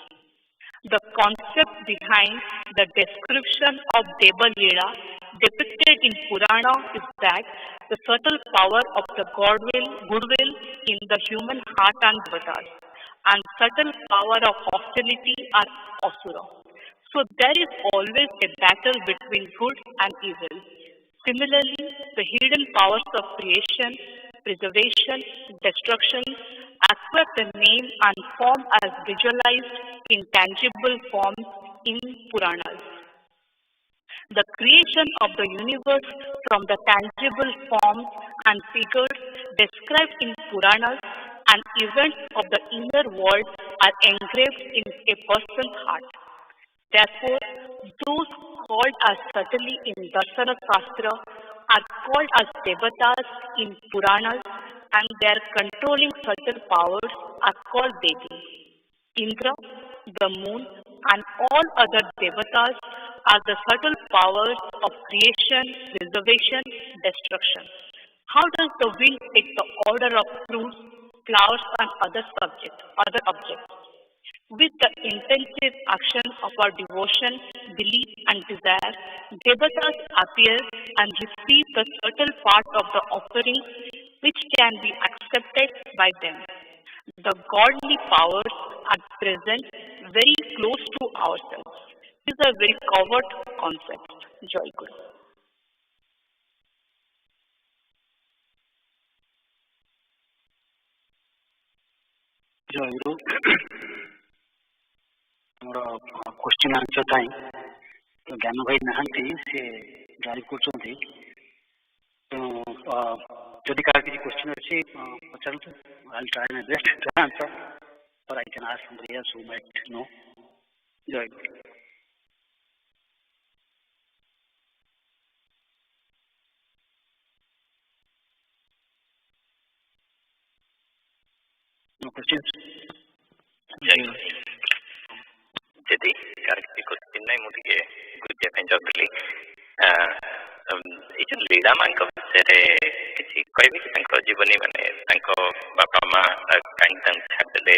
The concept behind the description of Deva Leela depicted in Purana is that the subtle power of the goodwill in the human heart and devatas, and subtle power of hostility are asura. So there is always a battle between good and evil. Similarly, the hidden powers of creation, preservation, destruction acquire the name and form as visualized in tangible forms in Puranas. The creation of the universe from the tangible forms and figures described in Puranas and events of the inner world are engraved in a person's heart. Therefore, those called as subtly in Darshana Shastra are called as Devatas in Puranas, and their controlling subtle powers are called Devi. Indra, the moon, and all other Devatas are the subtle powers of creation, preservation, destruction. How does the wind take the order of fruits, flowers, and other objects? With the intensive action of our devotion, belief, and desire, devatas appear and receive the subtle part of the offering which can be accepted by them. The godly powers are present very close to ourselves. This is a very covert concept. Jai Guru. Jai Guru. Question answer time तो ज्ञान भाई नहांती से जारी करछंती तो जदि car किसी question अछि पचारंतु I try my best to answer और I can ask somebody else who might know. Jai Guru. No questions? Jai Guru. Jadi karena question नहीं मुझे गुज्जे में जोड़ली ये जो लीला मान को विषय किसी कोई भी तंको जीवनी माने तंको बापा माँ कहीं तंग छाड़ले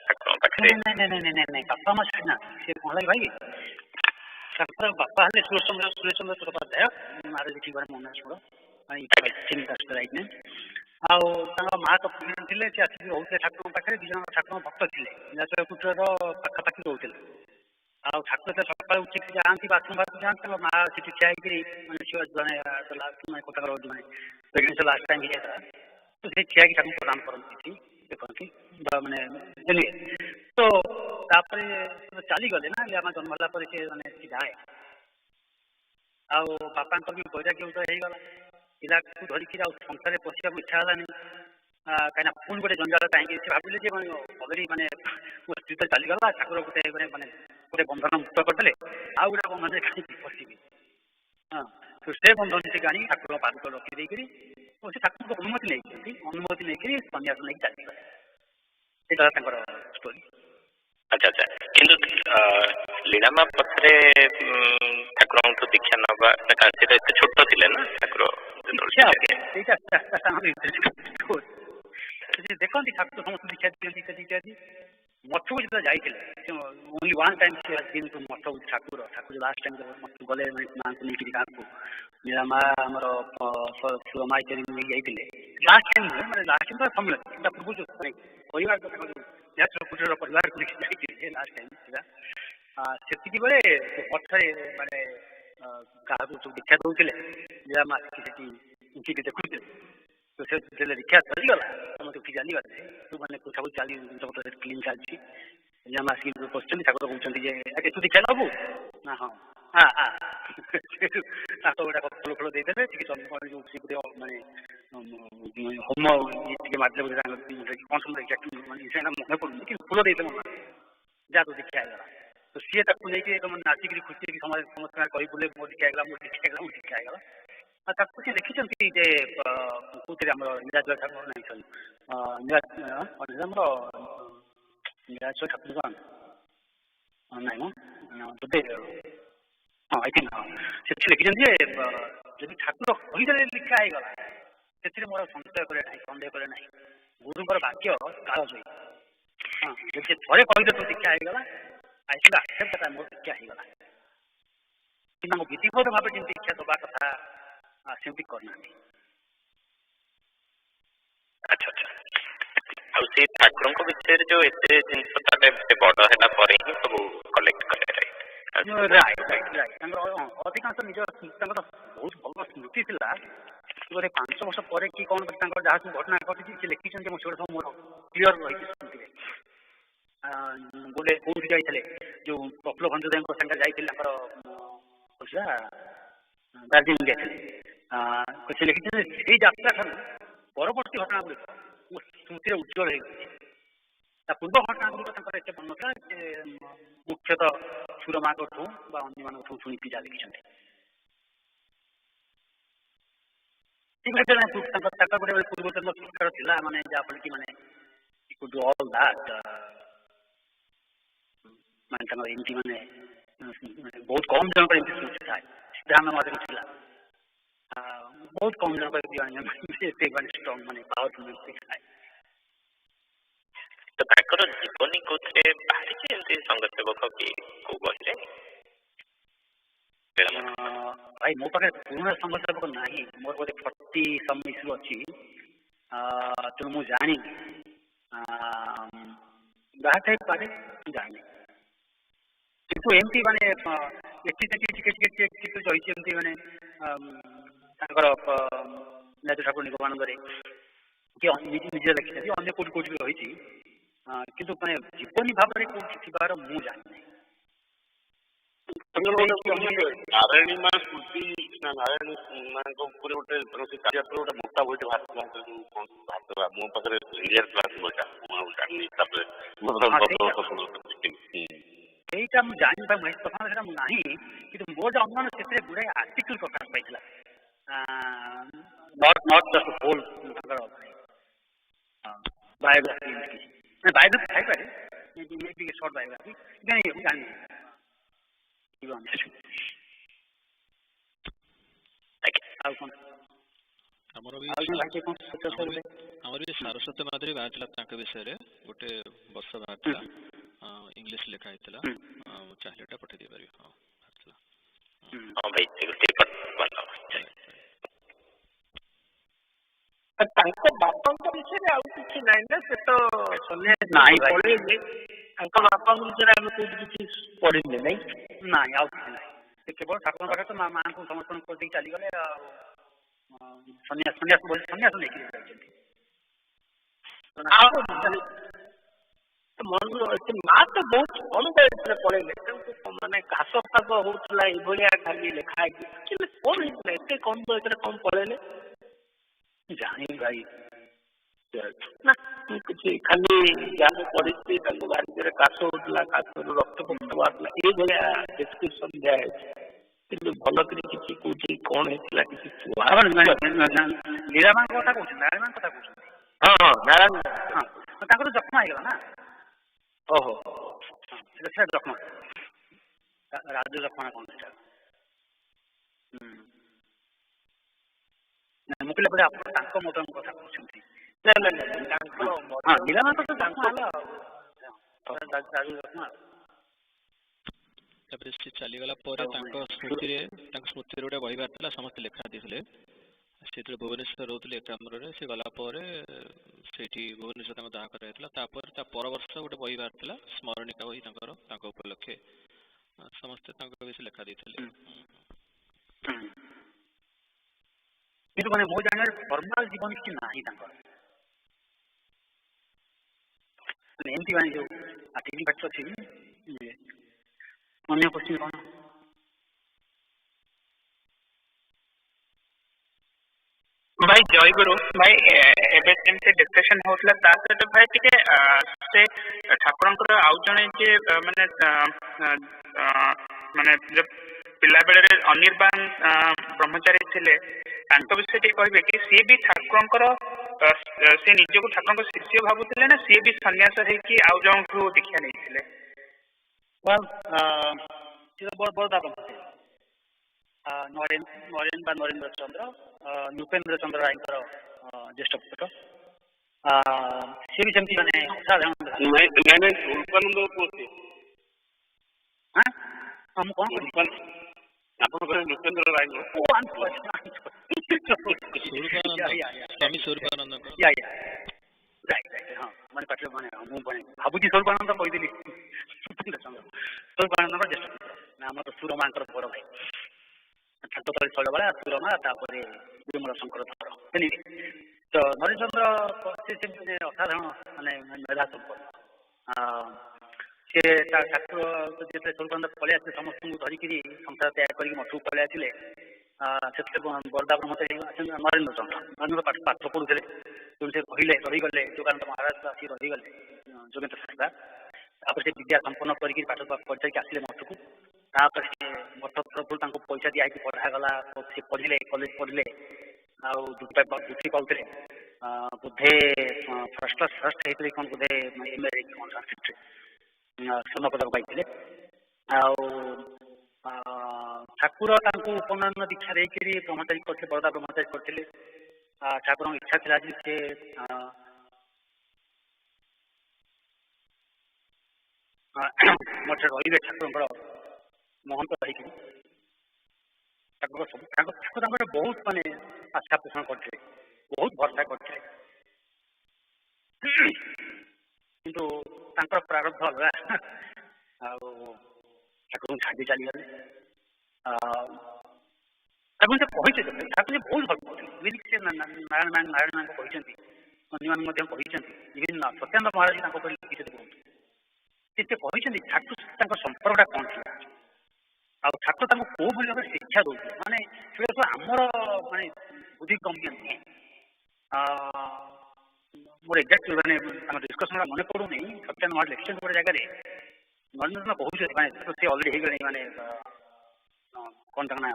ठाकुरों पाखरे नहीं बापा माँ छाड़ना ये कौन लगे भाई ठाकुर बापा हले सुरेश तो बात है मारे लिखी बार मोना छोड़ो आई चिंता राइट ने ଆଉ ତାଙ୍କ ମା ତ ପ୍ରେଗନେଣ୍ଟ ଥିଲେ ସେ ଆସିକି ରହୁଥିଲେ ଠାକୁରଙ୍କ ପାଖରେ ଦୁଇ ଜଣ ଠାକୁରଙ୍କ ଭକ୍ତ ଥିଲେ ନୀଳାଚଳ କୁଟୀରର ପାଖାପାଖି ରହୁଥିଲେ ଆଉ ଠାକୁର ତ ସକାଳୁ ଉଠିକି ଯାଆନ୍ତି ବାଥରୁମ୍ ଯାଆନ୍ତି ତାଙ୍କ ମା ସେଠି ଠିଆ ହେଇକିରି ମାନେ ଝିଅ ଜଣେ ତାଙ୍କର ମାନେ ପ୍ରେଗନେନ୍ସି ଲାଷ୍ଟ ଟାଇମ୍ ହେଇଯାଇଥିଲା ତ ସେ ଠିଆ ହେଇକି ଠାକୁରଙ୍କୁ ପ୍ରଦାନ କରନ୍ତି ସେଠି ଦେଖନ୍ତି ମାନେ ଜାଣିଲେ ତ ତାପରେ ଚାଲିଗଲେ ନା ଲିଆମା ଜନ୍ମ ହେଲା ପରେ ସେ ମାନେ ସେଠି ଯାଏ ଆଉ ବାପାଙ୍କର ବି ବୈରାଗ୍ୟ ଉଦୟ ହେଇଗଲା ପିଲାକୁ ଧରିକି ଆଉ ସଂସାରରେ ପଶିବାକୁ ଇଚ୍ଛା ହେଲାନି କାହିଁକିନା ପୁଣି ଗୋଟେ ଜଞ୍ଜାଳ କାହିଁକି ସେ ଭାବିଲେ ଯେ ଅଲରେଡ଼ି ମାନେ ମୋ ସ୍ତ୍ରୀ ତ ଚାଲିଗଲା ଠାକୁର ଗୋଟେ ଗୋଟେ ବନ୍ଧନ ମୁକ୍ତ କରିଦେଲେ ଆଉ ଗୋଟେ ବନ୍ଧନରେ କାହିଁକି ପଶିବି ହଁ ତ ସେ ବନ୍ଧନ ଟିକେ ଆଣି ଠାକୁର ପାଦୁକ ରଖିଦେଇକିରି ସେ ଠାକୁରଙ୍କ ଅନୁମତି ନେଇକିରି ସନ୍ନ୍ୟାସ ନେଇକି ଚାଲିଗଲେ ସେଇଟା ତାଙ୍କର ଷ୍ଟୋରି। अच्छा अच्छा किंतु लीलामा पथरे ठाकुरंठु दीक्षा नबा से एते छोट थिले ना ठाकुर देखते ठाकुर समस्त दीक्षा दिखती मठू जो जाते ओनली वन टाइम मठ ठाकुर लास्ट टाइम मठ गले माँ को लेकर गाँव को नीलामा आमर सुरमा इत्यादि नहीं जाते लास्ट टाइम नुहे मैंने लास्ट टाइम तो समय पूर्व जो परिवार कुटीर परिवार को लेकर जाते लास्ट टाइम से बेले मठे माने क्या सब दीक्षा दौले नीलामा उठी देखुते तो से दीक्षा चलीगला समस्त उठी चलीगले तू मैंने सब चली क्लीन चलती नीलामा आसिक क्वेश्चन ठाकुर कहते आगे तू दीक्षा नबू ना हाँ गोटा फल फल देदे माने होम ये मारदे कौन सब मन पड़े कि फूल देते मन जा तो दीक्षा आईगला तो सी नहीं नाचिक खुशी समस्त कही बोले मो दीक्षा आईगला ताको से देखी जे कौन आम नीलाचल ठाकुर नहीं सॉरी नीलाचल ठाकुर कौन नाई बोधे हाँ आई थिंक हाँ से लिखी जब ठाकुर कहीदे लिखा आईगला से मोर संशय करे ना सन्देह करे ना गुरुंर भाग्य काल जयी हाँ जब से थे कहीदे तो दीक्षा आईगला आई शुड एक्सेप्ट दैट मोर दीक्षा आईगला कि विधिवत भाव जमी दीक्षा दबा कथा सेमती करना। अच्छा अच्छा और से ठाकुर को विषय जो एते जिंस ताले बड़ हैला परे ही सब कलेक्ट करे राइट अधिकांश निज बहुत भल स्मृति थिला गोटे 5 वर्ष पर कि कौन जहाँ सब घटना घटी से लिखी मोर क्लीयर रही स्मृति गोटे कौन जाते जो प्रफुल्ल भंजदेव सागर जाते दार्जिलिंग जाते से लिखी से यात्रा ठार परवर्ती घटना गुड़िक मो स्मृति उज्जवल हो पूर्व घटना गुड़िक एत मन ना मुख्यतः सुरमा ठूँ अन्य मान शुणिकी जहाँ लिखी गोटे पूर्व जन्म संस्कार था माने जहाँफल कि माने ऑल दैट माने एमती माने बहुत कम जन स्मृति था सिद्धांत बहुत कम जन स्ट्रंग माने पावरफुल म्यूजिक है। तो ताकर जीवनी कोथे बाहरी एमती संघ सेवक की को बोले भाई मो पाखे पुराना संघ सेवक नाही मोर बोले 40 सम इश्यू अछि तो मु जानी बात है पारे जानी किंतु एमती माने एटी टिके जइछि एमती माने ताकर नेता ठाकुर निगमानंद रे कि निजे लिखि अन्य कोट रही किंतु माने जीवनी भाव में कोठी थिबार मु जानि नारायणी मां स्मृति नारायणी मां को पूरे गोटे कार्य गोटे मोटा बोलते भारत मो पाखे इंडियन क्लास बोटा एटा मु जानि बा मैं प्रथम सेटा नाही किंतु मोर जो अनुमान सेते गुडे आर्टिकल प्रकाश पाइतला not just whole biography biography थाई पारे मे शॉर्ट बायोग्राफी नहीं जानि हमर भी सारस्वती माधुरी बाहरला तांक विषय रे गोटे वर्ष बाहरला इंग्लिश लिखा हैतला चाहलेटा पठे दे पारि हां बाहरला हां भाई ते बनला तांको बापांक विषय रे आउ किछि नै ना से तो सने नाही भाई तांको बापांक विषय रे हम कोइ किछि पढिले नै नाही आउ किछि नै से केवल ठाकुर पाखे तो मां को समर्पण कर दी चली गले सन्यास बोल सन्यास नहीं किए तो मन माँ तो बहुत कम बयस पढ़ेले माने घास फास होता ये खाली लिखाई कौन एत कम बयस कम पढ़ेले जानी भाई ना किसी खाली जहाँ पढ़ी बारी काश होता काश रक्त फक्त बाहर ये डिस्क्रिप्शन दिखाई भल कर किसी कौन होता किसी लीलामा कथा कहते नारायण कथा कहते हाँ हाँ नारायण हाँ ताकर जख्म आइगला ना ओहो सेटा जख्म राजू जख्म कौन सेटा मुकिले पड़े आप तांको मोदन कथा कहते ना ना ना तांको हाँ लीलामा तो जख्म आला राजू जख्म तापर से चली गला परे तांको स्मृति रे गोटे बही बारला समस्त लेखा दिले से भुवनेश्वर रोतले कामर रे से गला परे सेठी भुवनेश्वर तांको दाह कराइतला तापर ता पर वर्ष गोटे बही बारला स्मरणिका बही तांको उपलक्षे समस्त तांको विषय लेखा दिले किंतु माने मो जाने फॉर्मल जीवन की नाही तांको एमती माने जो आटिनी बात अछि अन्य क्वेश्चन कौन भाई जय गुरु भाई एबे जेमते डिस्कशन होतला ता सहित भाई टिके से ठाकुरंकर आउ जणे जे माने माने जब पिला बेले अनिर्बाण ब्रह्मचारी थिले तांको विषय टे कहबे कि सी भी ठाकुरंकर से निजको ठाकुरंकर शिष्य भाबुथिले ना सी भी सन्यास है कि आउ जणठु दीक्षा नै थिले well बड़दापन नरेन्द्र चंद्र नृपेन्द्र चंद्र रायकर ज्येष्ठ पुत्र सी भी सेमती माने साधारण हम कौन नृपेन्द्र राय स्वामी स्वरूपानंद राइट हाँ मैंने पाटे मैंने मुझे भावुची स्वरूपानंद कहीदेली स्वरूपानंद ज्येष्ठ पुत्र आम तो सुरमा बड़ भाई छात तले शैलबाला सुरमा विमल शंकर धर तो नरेन्द्र चंद्र से असाधारण माने मेधा संपन्न सी ठाकुर जो स्वरूपानंद पलि आसे समस्त धरिक संसार त्याग कर मठू पलि आसे बरदा ब्रह्मचारी नरेन्द्र चंद्र पाठ पढ़ुले जो से कहले रहीगले योगानंद महाराज आसी रहीगले जोगेन्द्र सरकार तापर से विद्या संपन्न करके पाठ पढ़ी आसिले मठ को तापर से मठ तरफ पैसा दिखाई पढ़ागला से पढ़िले कॉलेज पढ़िले बुद्धि पाते बोधे फर्स्ट होते कौन बोधे एम ए संस्कृत स्वर्ण पदक पाई ठाकुर उपनयन दीक्षा देकर ब्रह्मचारी करते बरदा ब्रह्मचारी करते ठाकुर इच्छा था कि से मठे रे ठाकुर महंत रही ठाकुर बहुत माने आशा पोषण करते बहुत भरसा करते किंतु प्रारब्ध अलग ठाकुर छाड़ी चलीगले ठाकुर से कहते ठाकुर बहुत भल पाते से नारायण नारायण कहते अन्य इवन सत्यानंद महाराज लिखित बहुत से कहते ठाकुर संपर्कटा कौन थी आ ठाकुर कौ भाव शिक्षा दौर माने आमर माने बुद्धिगम्य नुहे मोर एक्जाक्ट मैंने डिस्कसन मन पड़ूनी सत्यानंद महाराज लिखित गोटे जगह नरेंद्र कहते माने से अलरेडी हो गए माने कौन तक ना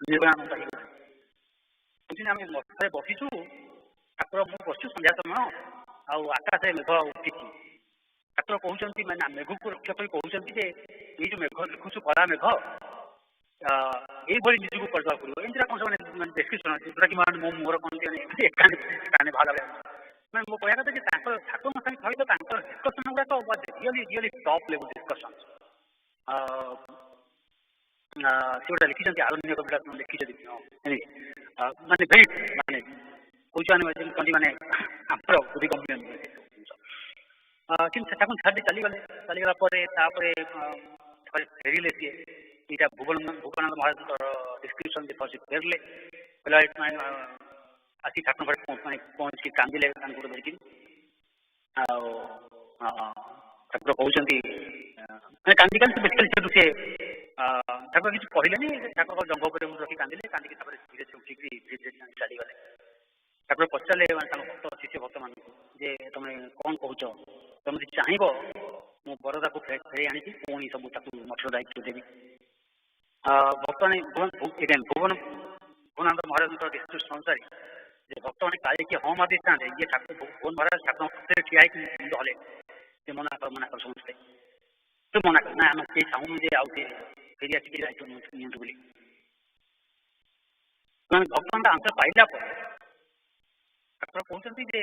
निर्गुणानंद हो गए आम मठे बसीचु ठाकुर मुझे बसु संध्या समय आकाश मेघ उठी ठाकुर कहते मैंने मेघ को रक्षा कर कहते ये जो मेघ देखु कला मेघ ये निजक करदे पड़ो एमती कौन सब डेस्क्रिप्शन जोटा कि मो मुहर कौन एकाने भाग मैं मो कह कथा कि ठाकुर सहित डिस्कसन गुड़ाक really really top level discussion से गोटे लिखिं आरण्य कविता लिखिं माने भेरी माने कौन माने आमर बुद्धिगम्य कि छाड़ी चलीगला फेरिले सी यहाँ भुवनानंद महाराज डिस्क्रिप्शन देखिए फेरले कहला आसी ठाकुर मैंने पहुँच कांदिले गोटे धरिकी ठाकुर कहते मैंने कांदी बेसिकली से ठाकुर किसी कहले ठाकुर जंग पर रखी कांदिले कांदिकी धीरे से उठिक धीरे धीरे चलीगले ठाकुर पचारे भक्त शिष्य भक्त मान जे तुम कौन कौच तुम चाहब मो बरदा को फेरी आनी पुणी सब मठर दायित्व देवी भक्त मैंने भुवनानंद महाराज डिस्क्रिप्शन अनुसार भक्त मैंने काले किए हाँ मार था ये ठाकुर भुवन महाराज ठाकुर ठिया मुंड हले से मना कर समस्ते तो मना कर ना आम किए चाहूँ जे आउे फेरी आसिक दायित्व नियंतु बोली भक्त मान आंसर पाइला ठाकुर कहते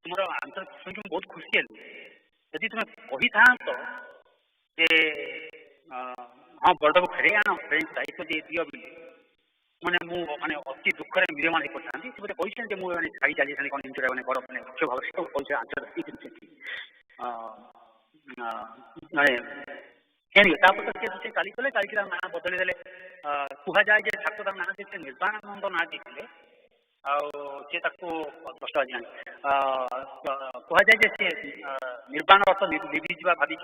तुम आंसर शुणी बहुत खुशी है यदि तुम कही था जे हाँ बरदा को फेरे आन फेरी दायित्व दियो बोली मैंने मुझे अति दुखर मीरमान हो पड़ता गोटे कहते मुझे छाड़ी चली था कौन जिन मैंने बड़ मैंने मुख्य भाव से कैसे आंसर माने से चली गले चलिए ना बदली देले कह जाए ठाकुर ना देते निर्वाणानंद ना देते कष्ट आज कह जाए सी निर्वाण अर्थ लिभिजा भाविक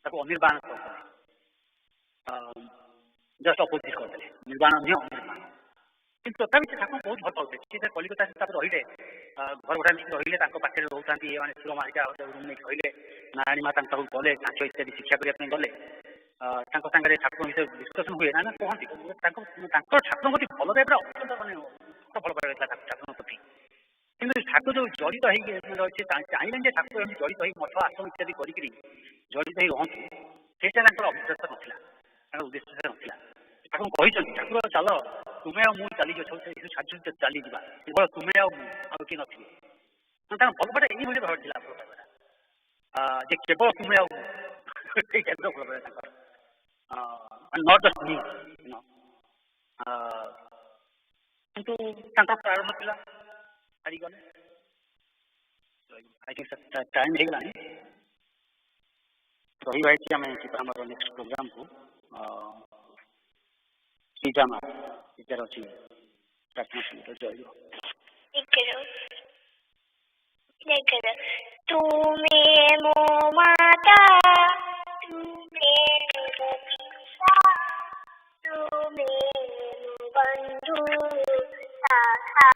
अनिर्वाण जस्ट अपोजिट करदे निर्वाण नुह अनिर्वाण कि तथापि से ठाकुर बहुत भल पाते सी कलिकता से रही घर भड़ा नहीं रही पाखे रोता मैंने सुर मारिका रूम नहीं रही नारायणी माँ गले कांच इत्यादि शिक्षा करने गले सागर ठाकुर विषय डिस्कसन हुए ना कहती ठाकुर प्रति भल पाइबा अत्यंत मानने भल पाइबा ठाकुर प्रति कि ठाकुर जो जड़ित रही चाहिए ठाकुर एम जड़ित मठ आश्रम इत्यादि कर जड़ित रुहतु ସେଇଟା ଅଭିପ୍ରାୟ ନଥିଲା उद्देश्य नथिला ठाकुर कहते ठाकुर चल तुम्हें आउ चली छाड़ी चलीजा केवल तुम्हें आउ किए नथिबे भल पाटा यही भाव था जे केवल तुम्हें आउ टाइप भल पाइबा नट जस्ट मी किंतु प्रारंभ था छाड़गले आई थिंक टाइम हो गलानी रही आम आम नेक्स्ट प्रोग्राम को सीधा माँ विचार अच्छी प्रार्थना सहित जय तुम्हें मो माता तुम्हें पिता तुम्हें बंधु सखा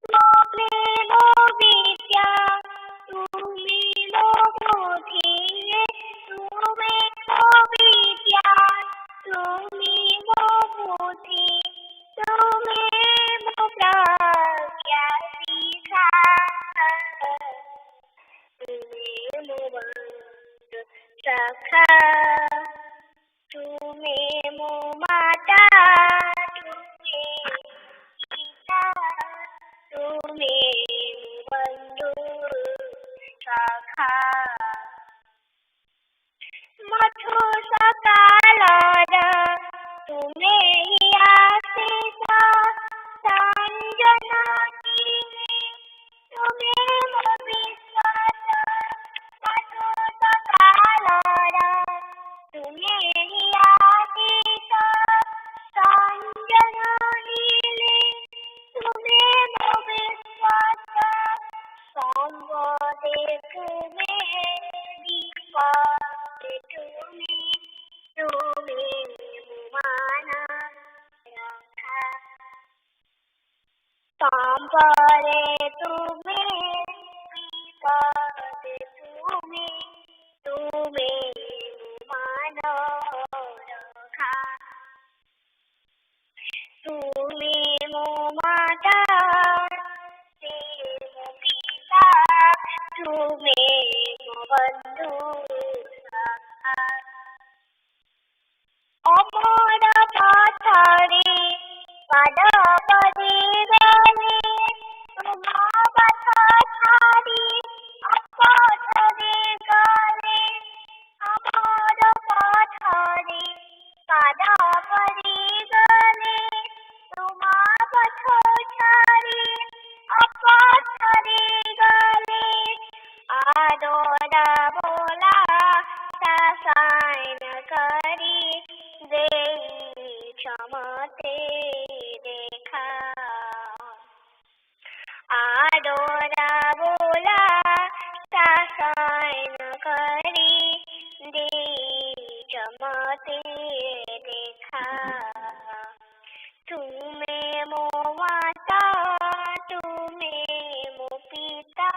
तुम्हें लो विद्या तुम्हें लो बुद्धि तुम्हें लो विद्या तुम्हें लो बुद्धि तुम्हें लो प्रज्ञा सीखा तुम्हें लो बंधु सखा तुम्हें तुम्हें मानो रखा तुम्हें मो माता तुम्हें पिता तुम्हें मो बंधु सखा अमर पथरे पद पदे गले तुमा पथ छाड़ी अपथरे गले अमर पथरे पद पदे गले तुमा पथ छाड़ी अपथरे गले आदोरा बोला साइन करी दे क्षमते देखा आदोरा बोला साइन करी दे क्षमते देखा तुम्हें मो माता तुम्हें मो पिता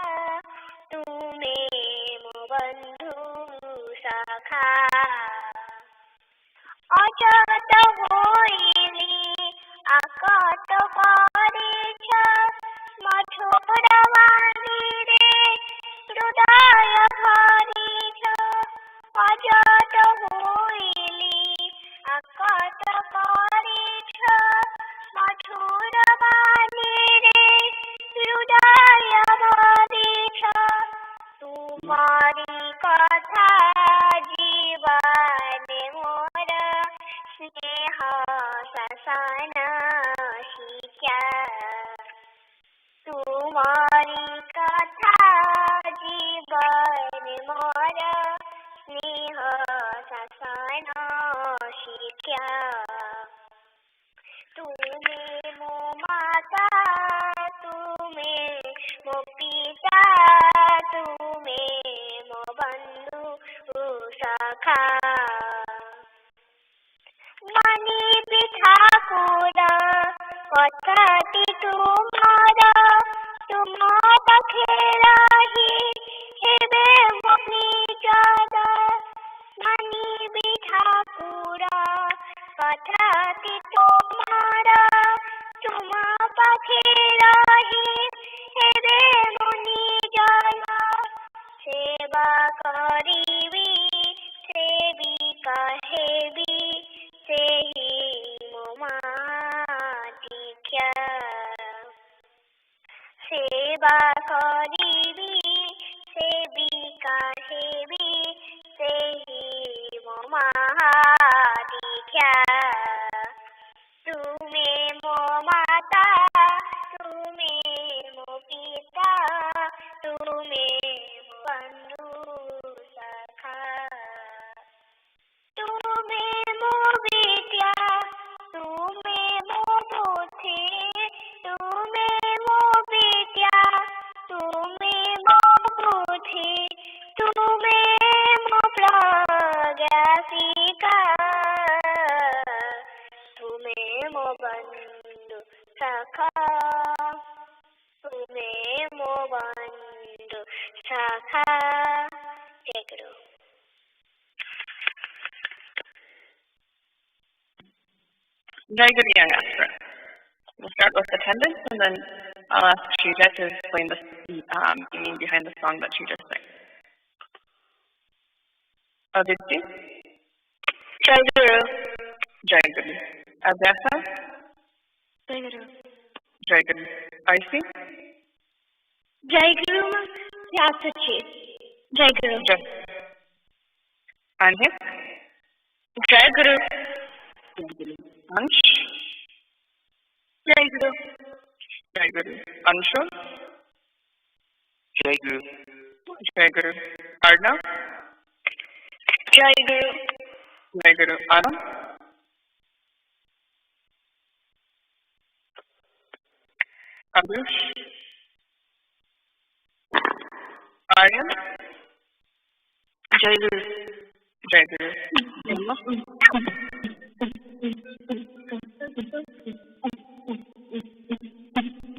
तुम्हें मो बंधु सखा अजत होइली आकट करेछ मधुर वाणीरे हृदय भरिछ अजत होइली आकट करेछ मधुर वाणीरे हृदय भरिछ तुम्हारी कथा जीवन मोर स्नेह ससन शिक्षा तुम्हारी कथा जीवन मोर स्नेह ससन शिक्षा तुम्हें मो माता तुम्हें मो पिता तुम्हें मो बंधु सखा मणि ठाकुर पथति तुम्हार तुम पखे रही हेबे मुनि जन मणि ठाकुर पथति तुम्हार तुम पखे रही हेबे मुनि जन सेवा करिबी सेविका हेबी सेहि मो माटिक्या सेवा करिबी सेविका हेबी सेहि मो माटिक्या तुम्हें मो माता तुम्हें मो पिता तुम्हें मो बंधु सखा तुम्हें मो विद्या तुम्हें मो बुद्धि तुम्हें मो विद्या तुम्हें मो बुद्धि तुम्हें मो प्रज्ञा शिक्षा तुम्हें मो बंधु सखा तुम्हें मो बंधु सखा जय गुरु Jai Guru Young Astra. We'll start with attendance and then I'll ask Shrija to explain the meaning behind the song that she just sang. Aditi? Jai Guru. Jai Guru. Abhyasa? Jai Guru. Jai Guru. Aisi? Jai Guru Vyasachi. Jai Guru. Jai. Anhit? Jai Guru. Jai Guru. Ansh? Jai Guru. Jai Guru. Anshu? Jai Guru. Jai Guru. Arnav? Jai Guru. Jai Guru. Anam? Abush? Aryan? Jai Guru. Jai Guru.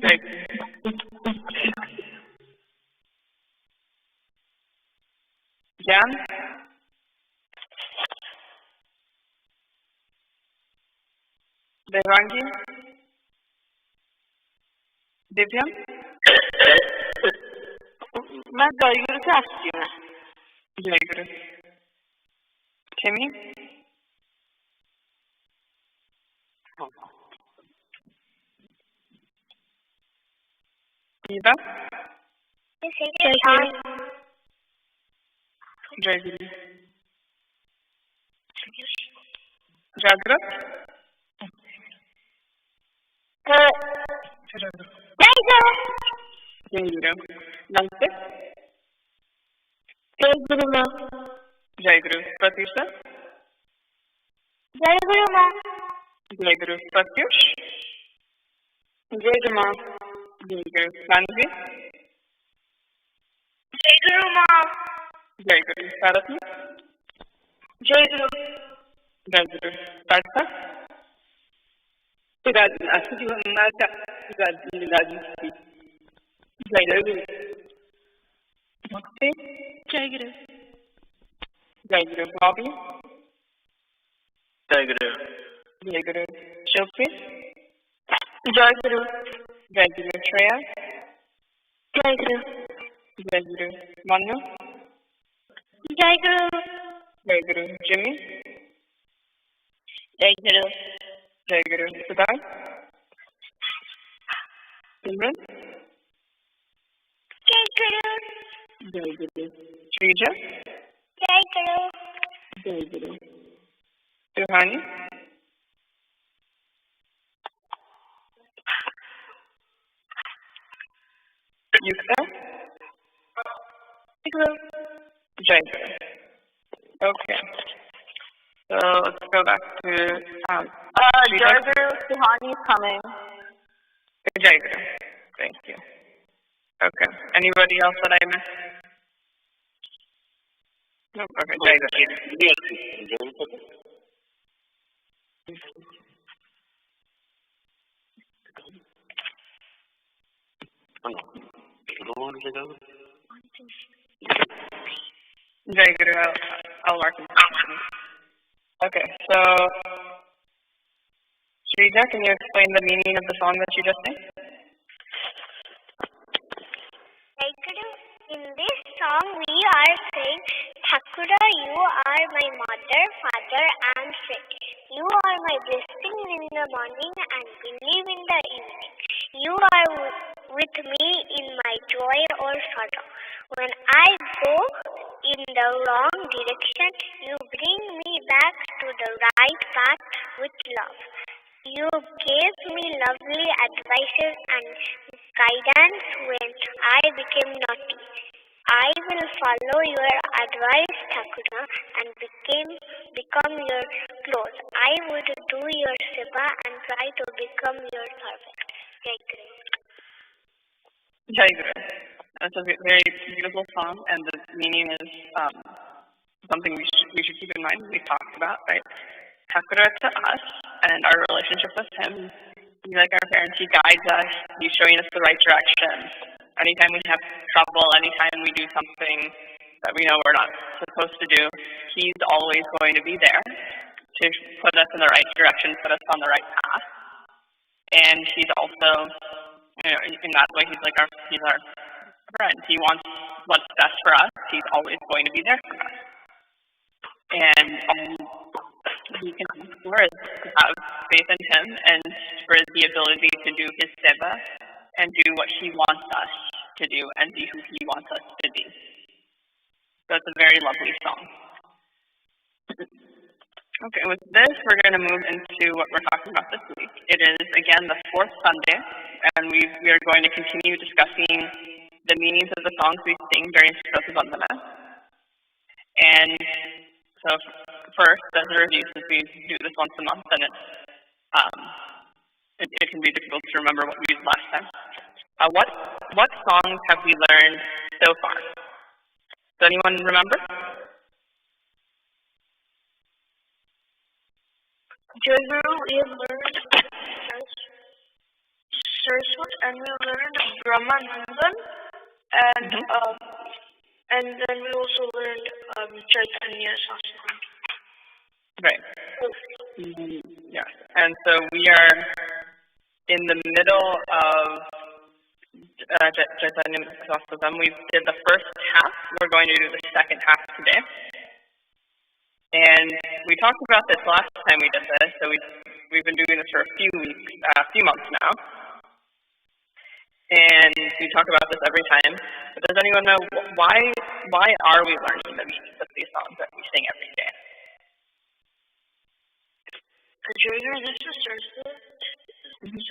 Jai Guru. Jan? Devangi? Divyam? मैं जयगुरु से आसती हूँ Jai Guru. Timmy? Eva? Jai Guru. Jagrat? Jai Guru. Namaste? Jai Guru Ma. Jai Guru. Pratisha? Jai Guru Ma. Jai Guru. Pratyush? जय गुरु माँ Jai Guru. Manvi? Jai Guru Ma. Jai Guru. Saraswati? जय गुरु Jai Guru. Partha? Jai Guru. Mukti? Jai Guru. Jai Guru. Bobby? Jai Guru. Jai Guru. Shilpi? जय गुरु Jai Guru. Shreya? Jai Guru. Jai Guru. Manu? Jai Guru. Jai Guru. Jimmy? Jai Guru. Jai Guru. Sudhar? Simran? Jai Guru. Jai Guru. Shrija? Jai Guru. Jai Guru. Suhani? Yukta? Jai Guru. Jai Guru. Okay. So let's go back to जय गुरु सुहानी is coming. Jai Guru. Thank you. Okay. Anybody else that I missed? No. Okay. Jai Guru. Jai Guru. I'll mark it. Okay. So, Shrija, can you explain the meaning of the song that you just sang? Jai Guru. In this song, we are saying, Thakura, you are my mother, father, and friend. You are my blessing in the morning and believe in the evening. You are with me in my joy or sorrow. When I go in the wrong direction, you bring me back to the right path with love. You gave me lovely advices and guidance when I became naughty. I will follow your advice, Thakura, and become your close. I would do your seva and try to become your servant. Jai Guru. Jai Guru. That's a very beautiful song, and the meaning is something we should keep in mind. We talked about, right? Thakura to us and our relationship with him. He's like our parents. He guides us. He's showing us the right direction. Anytime we have trouble, anytime we do something that we know we're not supposed to do, he's always going to be there to put us in the right direction, put us on the right path. And he's also, in that way, he's our friend. He wants what's best for us. He's always going to be there for us. And we can ask for is to have faith in him and for the ability to do his seva and do what he wants us to do and be who he wants us to be. So it's a very lovely song. Okay, with this, we're going to move into what we're talking about this week. It is, again, the fourth Sunday, and we are going to continue discussing the meanings of the songs we sing during Saraswata Sangha. And so first, as a review, since we do this once a month, and it can be difficult to remember what we used last time. What songs have we learned so far? Does anyone remember? Jai Guru, we have learned Saraswati, and we learned Brahmanandan, and then we also learned Chaitanya Sasana. Right. Yes. And so we are in the middle of Chaitanya Saraswati. We did the first half. We're going to do the second half today. And we talked about this last time we did this, so we've been doing this for a few months now. And we talk about this every time. But does anyone know why are we learning the meanings of these songs that we sing every day? Junior, this is Saraswati.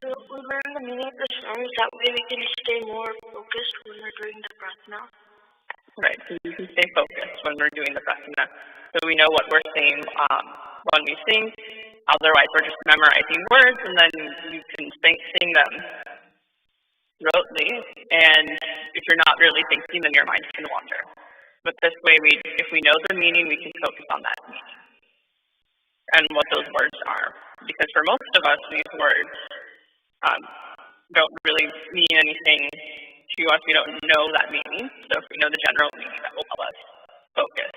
So we learn the meaning of the songs, that way we can stay more focused when we're doing the pratna. Right, so you can stay focused when we're doing the pratna. So we know what we're saying when we sing. Otherwise, we're just memorizing words, and then you can sing them throatly. And if you're not really thinking, then your mind can wander. But this way, if we know the meaning, we can focus on that meaning and what those words are. Because for most of us, these words don't really mean anything to us. We don't know that meaning. So if we know the general meaning, that will help us focus.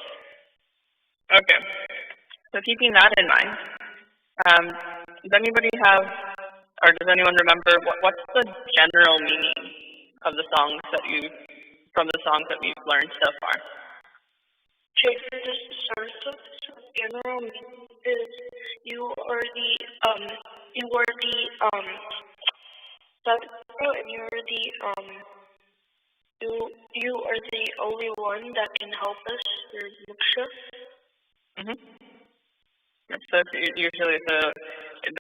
Okay. So keeping that in mind, does anybody have, or does anyone remember what's the general meaning of the songs from the songs that we've learned so far? General meaning is you are the Sadguru, and you are the only one that can help us through moksha. So usually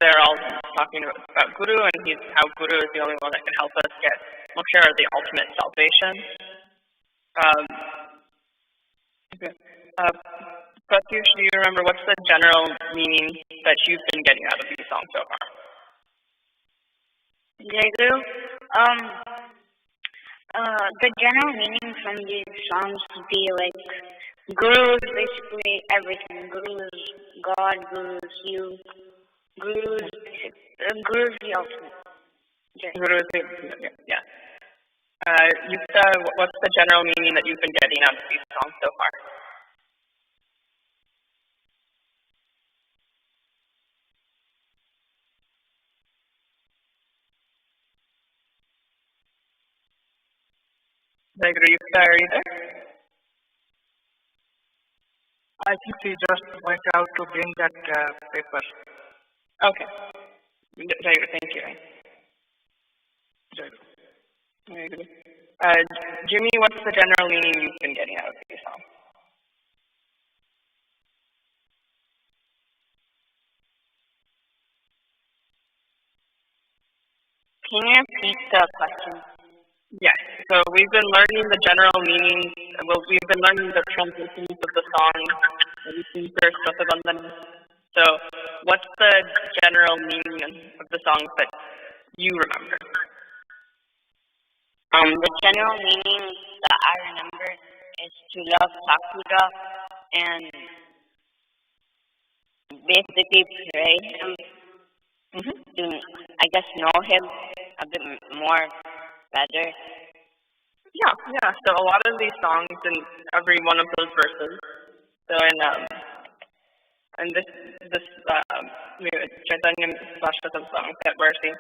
they're all talking about Guru, and how Guru is the only one that can help us get moksha, or the ultimate salvation. Okay. Pratyush, do you remember what's the general meaning that you've been getting out of these songs so far? Guru, the general meaning from these songs would be like Guru is basically everything. Guru is God, Guru is you, Guru is the ultimate. Guru is the ultimate, yeah. Yukta, what's the general meaning that you've been getting out of these songs so far? Yukta, are you there? I think we just went out to bring that paper. Okay. Thank you. Jimmy, what's the general meaning you've been getting out of these songs? Can you repeat the question? Yes. So we've been learning the general meaning. Well, we've been learning the translations of the song that we sing for Saraswati. So what's the general meaning of the songs that you remember? The general meaning that I remember is to love Thakura and basically pray to, I guess, know him a bit more better. Yeah. So a lot of these songs in every one of those verses. So in this Chaitanya Saraswati song that we're seeing,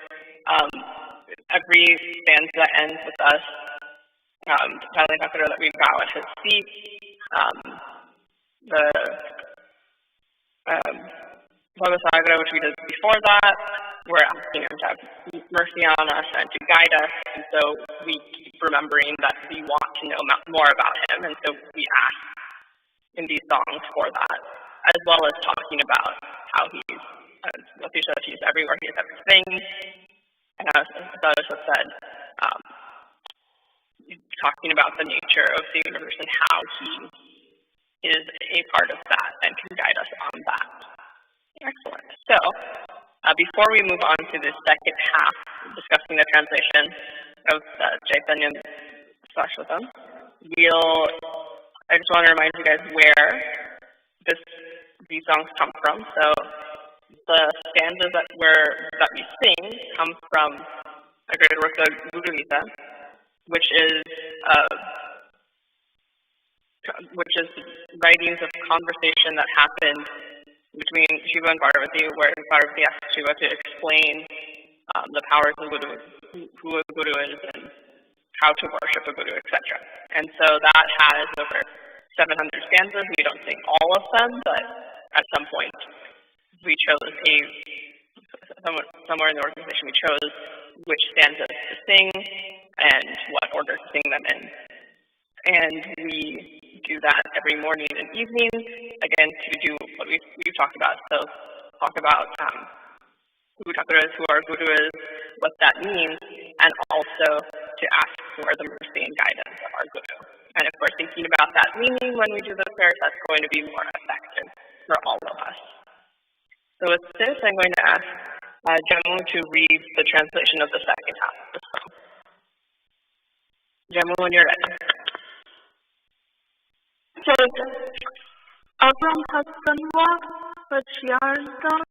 every stanza ends with us telling Thakura that we bow at his feet. The Bhagasagra, which we did before that, we're asking him to have mercy on us and to guide us, and so we keep remembering that we want to know more about him, and so we ask in these songs for that, as well as talking about how he's, as he said, he's everywhere, he is everything, and as Saraswati said, talking about the nature of the universe and how he is a part of that and can guide us on that. Excellent. So, before we move on to the second half, discussing the translation of Chaitanya Saraswati, I just want to remind you guys where these songs come from. So, the stanzas that we sing come from a great work of Guru Gita, which is writings of conversation that happened between Shiva and Parvati, where Parvati asks Shiva to explain the powers of Guru, who a Guru is, and how to worship a Guru, etc. And so that has over 700 stanzas. We don't sing all of them, but at some point we chose somewhere in the organization we chose which stanzas to sing and what order to sing them in. And we do that every morning and evening, again, to do what we've talked about. So talk about who Thakur is, who our Guru is, what that means, and also to ask for the mercy and guidance of our Guru. And if we're thinking about that meaning when we do the prayer, that's going to be more effective for all of us. So with this, I'm going to ask Jamu to read the translation of the second half of the song. Jamu, when you're ready. Abramhasanva Vachyantam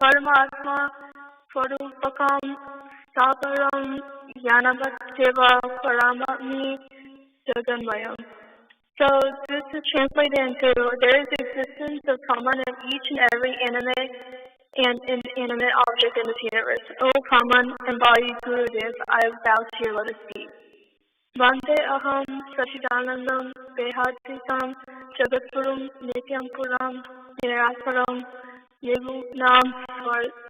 Paramatma Parupakam Saparam Yanavatyeva Paramami Jaganmayam. So this is translated into, there is existence of Brahman in each and every animate and inanimate object in this universe. O Brahman, embodied Gurudev, I bow to your lotus feet. Vande aham Sachidanandam Behatitam Jagatpuram Nityam Puram Nirakaram Nirgunam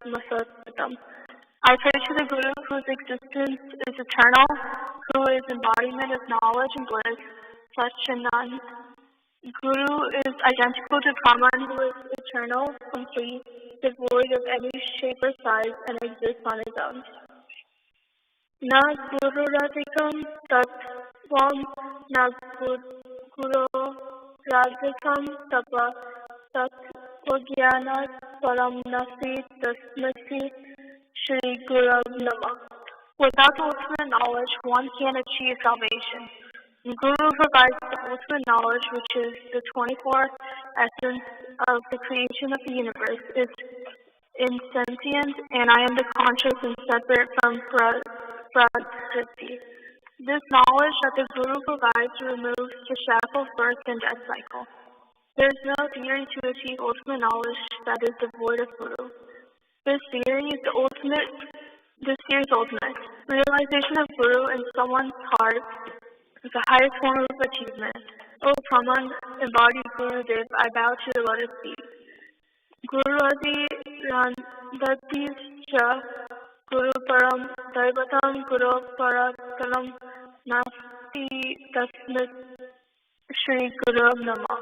Masatatam. I pray to the Guru whose existence is eternal, who is embodiment of knowledge and bliss, Satchidanand. Guru is identical to Brahman, who is eternal, complete, devoid of any shape or size, and exists on his own. Na Guru Radhikam Tattvam Na Guru Radhikam Tapa Tattvagyana Param Nasi Tasmasi Shri Guru Nama. Without the ultimate knowledge, one can't achieve salvation. Guru provides the ultimate knowledge, which is the 24 essence of the creation of the universe, is insentient, and I am the conscious and separate from Prakriti. This knowledge that the Guru provides removes the shackle of birth and death cycle. There is no theory to achieve ultimate knowledge that is devoid of Guru. This theory is ultimate. Realization of Guru in someone's heart is the highest form of achievement. O Brahman, embodied Gurudev, I bow to your lotus feet. Guru Adi Randatis Cha Guru Param Daivatam Guru Parakaram Nasti Tasmit Shri Guru Nama.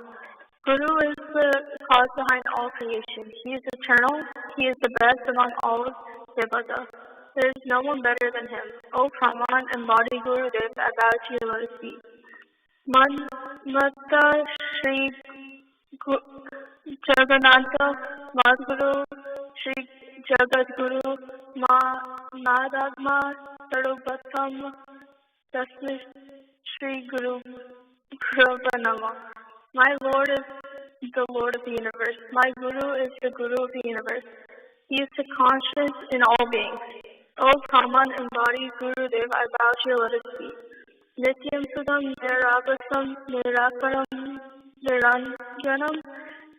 Guru is the cause behind all creation. He is eternal. He is the best among all Devata. There is no one better than him. O Brahman, embodied Gurudev, I bow to your lotus feet. Mata Shri Jagannatha Madguru Shri Jagadguru Madagma Sarubhatam Tasmi Shri Guru Nama. My Lord is the Lord of the universe. My Guru is the Guru of the universe. He is the conscious in all beings. O Brahman, embodied Gurudev, I bow to your lotus feet. Nityam Sudam Nirabhasam Nirakaram Niranjanam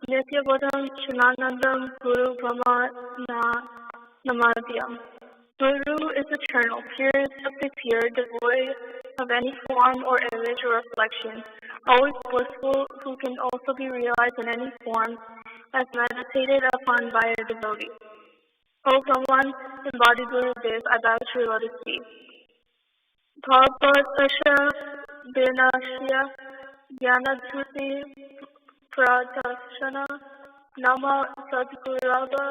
Nityabodham Shananandam Guru Brahma Namadhyam. Guru is eternal, pure and simply pure, devoid of any form or image or reflection, always blissful, who can also be realized in any form, as meditated upon by a devotee. O Brahman, embodied Gurudev, I bow to your lotus feet. Bhavatasya Vinashya Jnanadhuti Pradashana Nama Sadgurava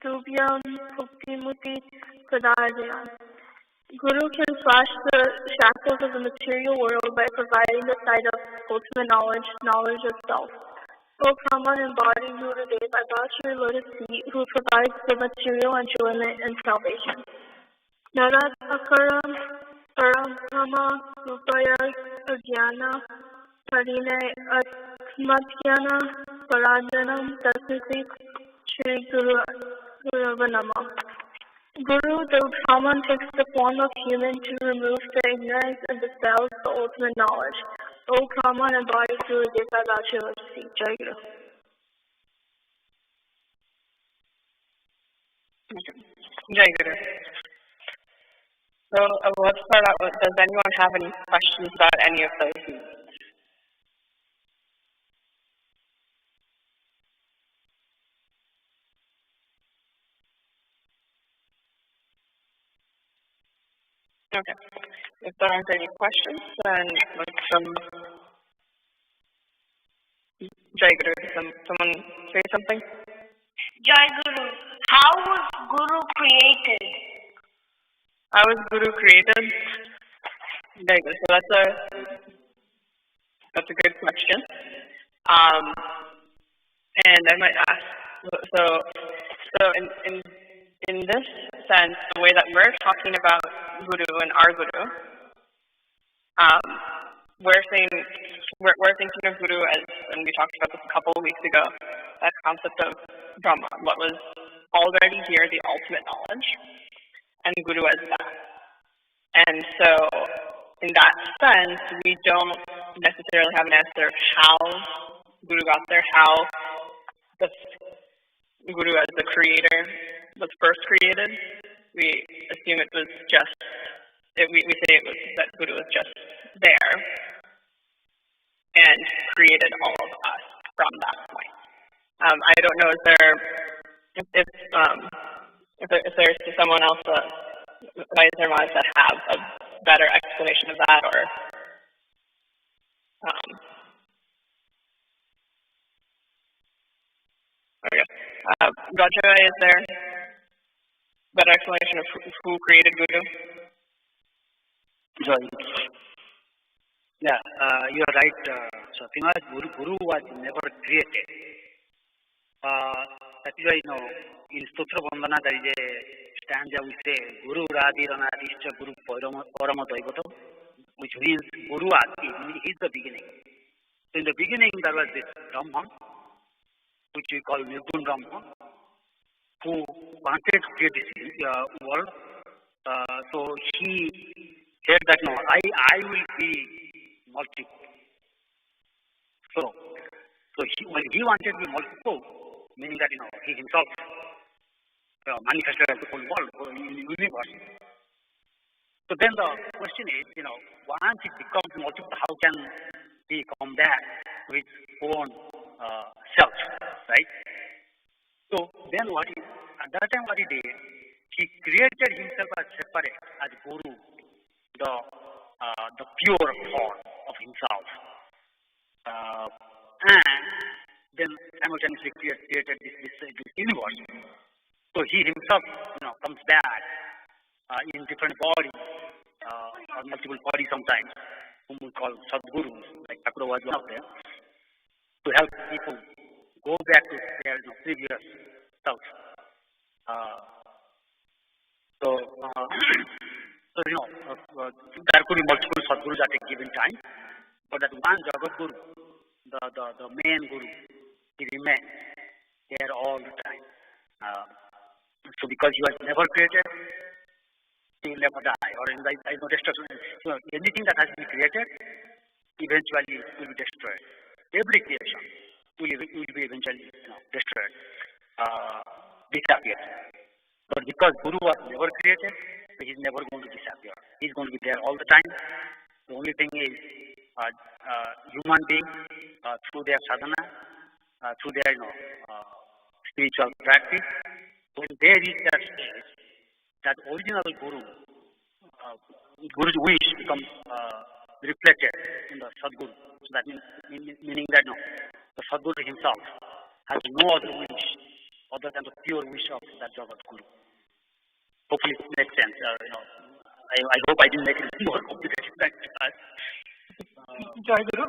Tubhyam Bhuktimuti Pradayam. Guru can slash the shackles of the material world by providing the sight of ultimate knowledge of self. O Brahman, embodied Gurudev, I bow to your lotus feet, who provides the material enjoyment and salvation. Narat Akaram Parabrahma Rupaya Ajnana Parine Atmatyana Parajanam Tasmiti Shri Guru Nama. Guru, the Brahman, takes the form of human to remove the ignorance and dispels the ultimate knowledge. O Brahman, embodied Gurudev, I bow to your lotus feet. Jai Guru. Jai Guru. So let's start out with, does anyone have any questions about any of those? Okay. If there aren't any questions, then Jai Guru, someone say something? Jai Guru, how was Guru created? How was Guru created? Jai Guru, so that's a good question. And I might ask, so in this sense, the way that we're talking about Guru and our Guru, we're thinking of Guru as, and we talked about this a couple of weeks ago, that concept of Brahma, what was already here, the ultimate knowledge, and Guru as that. And so, in that sense, we don't necessarily have an answer of how Guru got there, how the Guru as the creator was first created. We assume it was just, we say it was that Guru was just there and created all of us from that point. I don't know if there's someone else that have a better explanation of that, or okay. Raja, is there a better explanation of who created Guru? Sorry. Yeah, you are right, Satima. Guru was never created. That is why, in Sutra Vandana there is a stanza we say, Guru Radhiranadishcha Guru Paramahansa, which means Guru Adi, he is the beginning. So in the beginning there was this Brahma, which we call Nirgun Brahma, who wanted to create this world. So he said that I will be multiple. So when he wanted to be multiple, meaning that he himself manifested as the whole world, whole universe. So then the question is, once it becomes multiple, how can he come back to his own self, right? So then at that time what he did, he created himself as separate, as Guru, the pure form of himself, and then simultaneously created this universe. So he himself, comes back in different bodies, or multiple bodies sometimes, whom we call Sadgurus, like Thakur was one of them, to help people go back to their previous self. There could be multiple Sadgurus at a given time, but that one Jagat Guru, the main Guru, he remains there all the time. So because he was never created, he will never die, or there is no destruction. So anything that has been created, eventually will be destroyed. Every creation will be eventually destroyed, disappear. But because Guru was never created, so he is never going to disappear. He is going to be there all the time. The only thing is, human beings, through their sadhana, through their spiritual practice, when they reach that stage, that original Guru's wish becomes reflected in the Sadguru. So that meaning that the Sadguru himself has no other wish other than the pure wish of that Jagat Guru. Hopefully it makes sense. I hope I didn't make it more complicated than that. Jai Guru,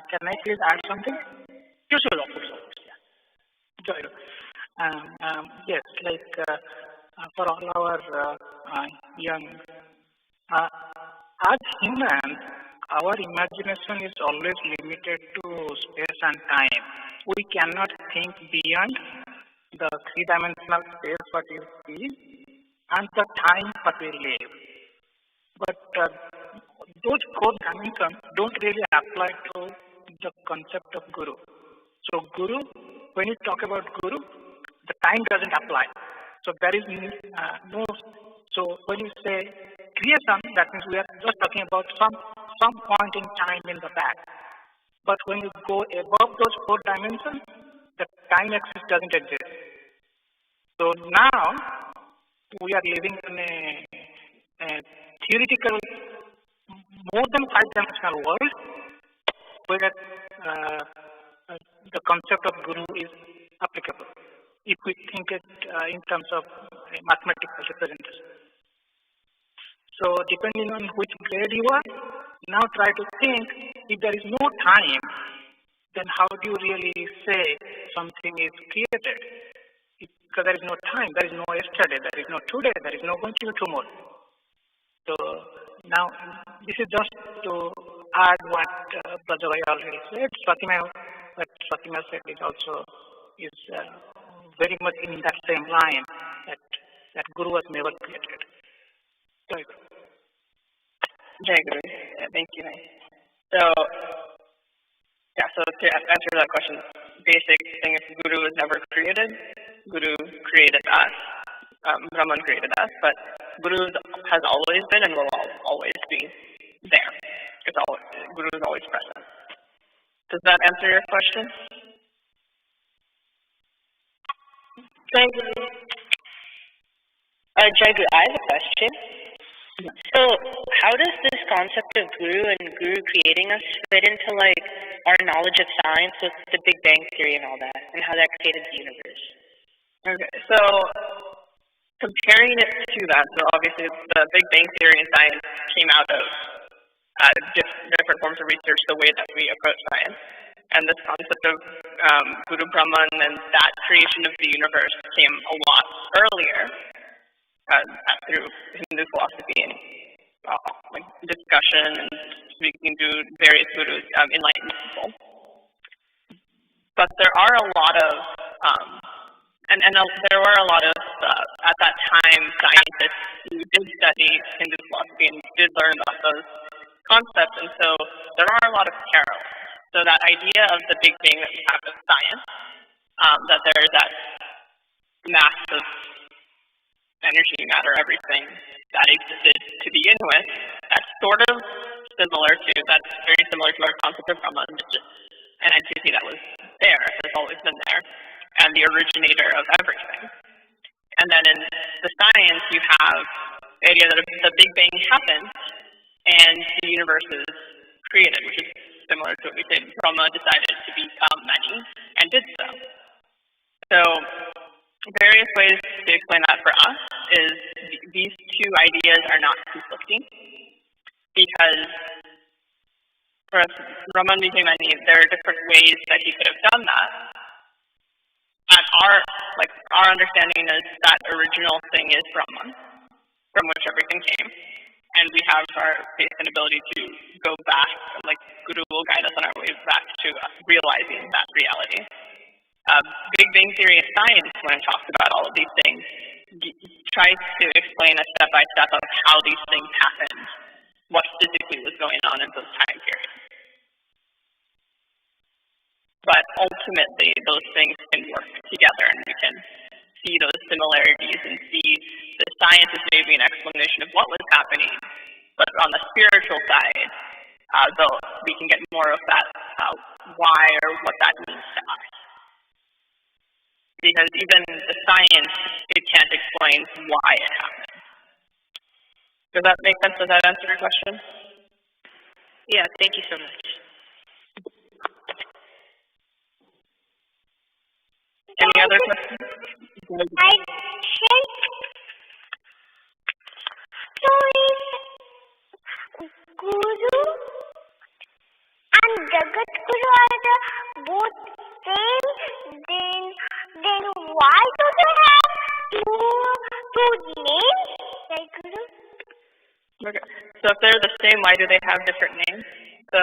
can I please add something? Sure, of course, yeah. Jai Guru. Yes, for all our young, as humans, our imagination is always limited to space and time. We cannot think beyond the three-dimensional space what you see and the time that we live. But those four dimensions don't really apply to the concept of Guru. So Guru, when you talk about Guru, The time doesn't apply. So there is no. So when you say creation, that means we are just talking about some point in time in the back. But when you go above those 4 dimensions, the time axis doesn't exist. So now we are living in a theoretical, more than 5-dimensional world, where the concept of guru is applicable, if we think it in terms of mathematical representation. So depending on which grade you are, now try to think, if there is no time, then how do you really say something is created? Because there is no time, there is no yesterday, there is no today, there is no going to be tomorrow. So now this is just to add what Brajavai already said. What Fatima said is also very much in that same line, that Guru was never created. Jai Guru. Jai Guru. Yeah, thank you. So to answer that question, basic thing is Guru was never created. Guru created us. Brahman created us, but Guru has always been and will always be there. Guru is always present. Does that answer your question? Jai Guru. Jai Guru, I have a question. So, how does this concept of Guru and Guru creating us fit into our knowledge of science with the Big Bang Theory and all that, and how that created the universe? Okay, so comparing it to that, so obviously the Big Bang Theory and science came out of different forms of research, the way that we approach science. And this concept of Guru Brahman and that creation of the universe came a lot earlier through Hindu philosophy and discussion and speaking to various gurus, enlightened people. But there are a lot of there were a lot of, at that time, scientists who did study Hindu philosophy and did learn about those concepts, and so there are a lot of parallels. So that idea of the Big Bang that we have in science, that there is that massive energy, matter, everything that existed to begin with, that's very similar to our concept of Brahman, just an entity that was there, has always been there, and the originator of everything. And then in the science, you have the idea that the Big Bang happened and the universe is created, which is similar to what we said. Brahma decided to become many and did so. So various ways to explain that for us is these two ideas are not conflicting, because for us, Brahman became many, there are different ways that he could have done that. And our understanding is that original thing is Brahman, from which everything came. And we have our faith and ability to go back, Guru will guide us on our way back to realizing that reality. Big Bang Theory of science, when it talks about all of these things, tries to explain a step-by-step of how these things happened, what physically was going on in those time periods. But ultimately, those things can work together, and we can see those similarities and see the science is maybe an explanation of what was happening, but on the spiritual side, we can get more of that why or what that means to us. Because even the science, it can't explain why it happened. Does that make sense? Does that answer your question? Yeah, thank you so much. Any other questions? I think so is Guru and Jagat Guru are the both same, then why do they have two names like Guru? Okay. So if they're the same, why do they have different names? So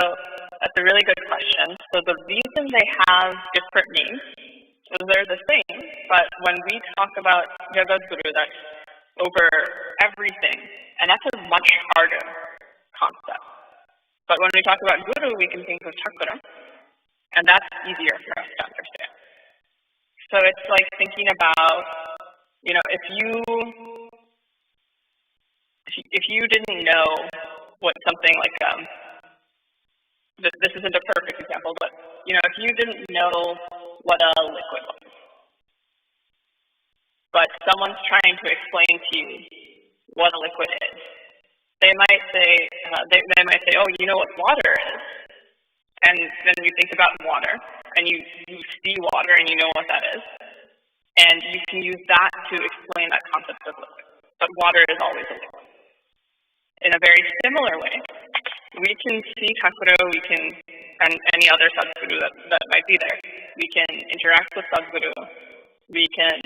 that's a really good question. So the reason they have different names is they're the same, but when we talk about Jagat Guru, that's over everything, and that's a much harder concept. But when we talk about Guru, we can think of Chakra, and that's easier for us to understand. So it's like thinking about, if you didn't know what something like this isn't a perfect example, but if you didn't know what a liquid was, but someone's trying to explain to you what a liquid is, they might say, oh, you know what water is, and then you think about water, and you see water, and you know what that is, and you can use that to explain that concept of liquid. But water is always a liquid. In a very similar way, we can see Thakura, and any other Sadguru that might be there. We can interact with Sadguru. We can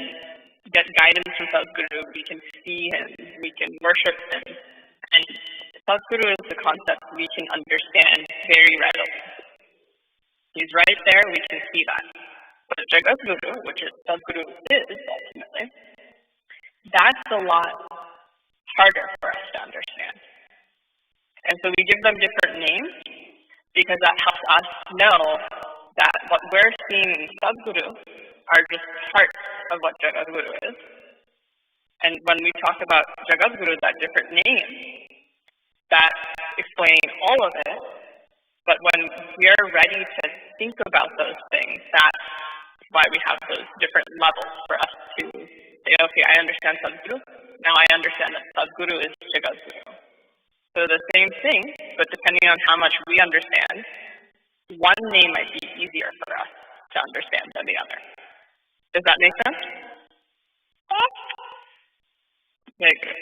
get guidance from Sadguru. We can see him. We can worship him. And Sadguru is the concept we can understand very readily. He's right there. We can see that. But Jagadguru, which is Sadguru is ultimately, that's a lot harder for us to understand. And so we give them different names because that helps us know that what we're seeing in Sadguru are just parts of what Jagadguru is. And when we talk about Jagadguru, that different name, that explain all of it. But when we are ready to think about those things, that's why we have those different levels for us to say, okay, I understand Sadguru. Now I understand that Sadguru is Jagadguru. So the same thing, but depending on how much we understand, one name might be easier for us to understand than the other. Does that make sense? Okay, good.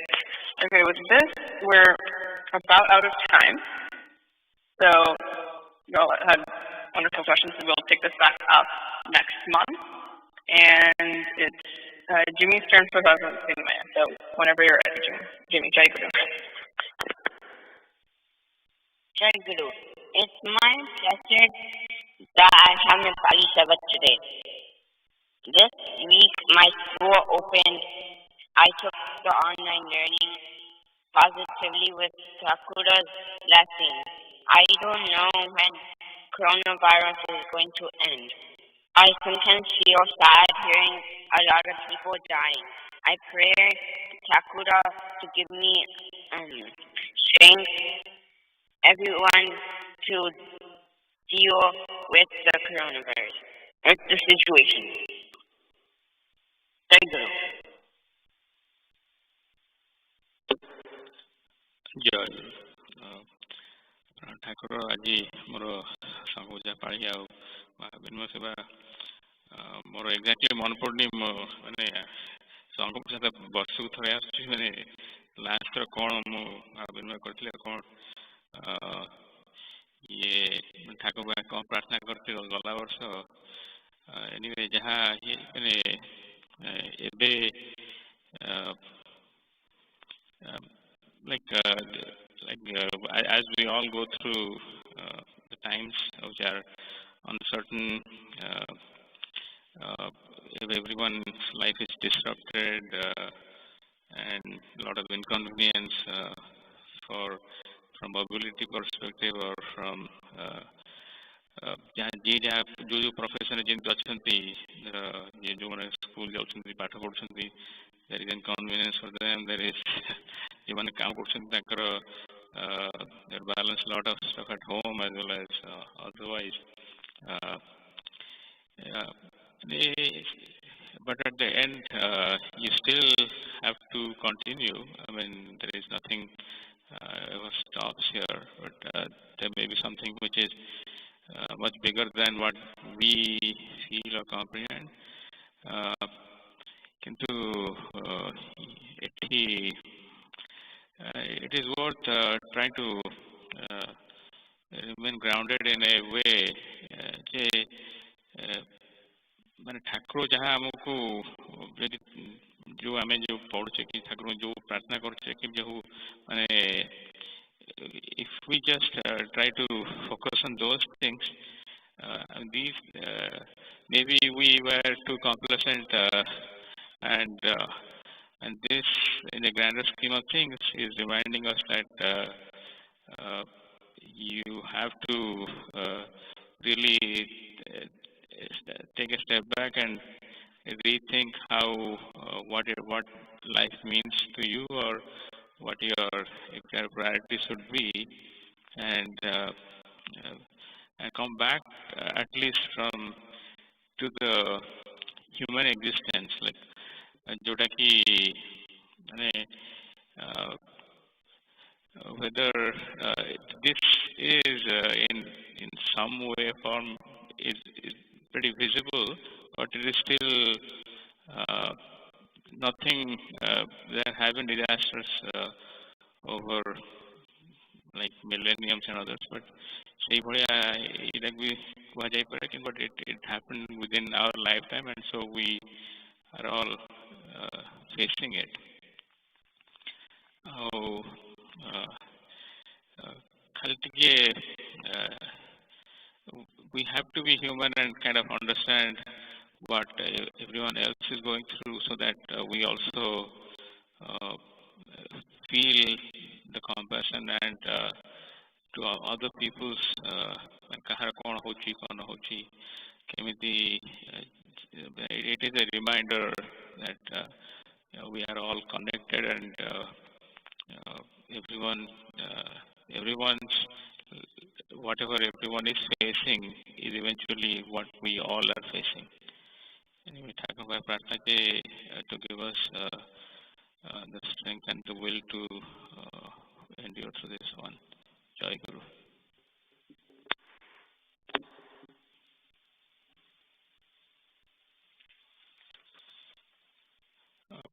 Okay, with this, we're about out of time. So you all had wonderful questions, so we'll take this back up next month. And it's Jimmy's turn for the so whenever you're ready, Jimmy, Jai Guru. Jai Guru, it's my pleasure that I have my Pali Sabbath today. This week, my school opened. I took the online learning positively with Thakura's blessing. I don't know when coronavirus is going to end. I sometimes feel sad hearing a lot of people dying. I pray to Thakura to give me strength, everyone, to deal with the coronavirus, with the situation. Jai Guru. ଜୟ ଠାକୁର ଆଜି ମୋର ସଂଘ ପୂଜା ପାଳି ଆଉ ବିନୟ ସେବା ମୋର exactly ମନେ ପଡ଼ୁନି ମାନେ ସଂଘ ପୂଜା ବର୍ଷକୁ ଥରେ ଆସୁଛି ମାନେ ଲାଷ୍ଟ ଥର କ'ଣ ମୁଁ ବିନୟ କରିଥିଲି କ'ଣ ଇଏ ଠାକୁର କ'ଣ ପ୍ରାର୍ଥନା କରିଥିଲି ଗଲା ବର୍ଷ ଏନିୱେ ଯାହା ମାନେ ଏବେ as we all go through the times which are uncertain, everyone's life is disrupted and a lot of inconvenience from mobility perspective or from जो profession जिनको अच्छी ये जो मैंने school जाऊँगी पाठ पढ़ुँगी there is inconvenience for them. There is even काम करते their balance lot of stuff at home as well as otherwise. But at the end, you still have to continue. I mean, there is nothing stops here, but there may be something which is much bigger than what we feel or comprehend. Kintu it is worth trying to remain grounded in a way जे माने ठाकुर जहाँ हमको जो हमें जो पढ़े कि ठाकुर जो प्रार्थना करते कि जो माने if we just try to focus on those things, these maybe we were too complacent. And this, in the grander scheme of things, is reminding us that you have to really take a step back and rethink how what life means to you, or what your priority should be, and come back at least from to the human existence, like जोटा कि whether this is in some way form is pretty visible, but it is still nothing. There have been disasters over like millenniums and others, but but it happened within our lifetime, and so we are all facing it. We have to be human and kind of understand what everyone else is going through, so that we also feel the compassion and to other people's it is a reminder that we are all connected, and everyone's whatever everyone is facing is eventually what we all are facing. Anyway, to give us the strength and the will to endure through this one. Jai Guru.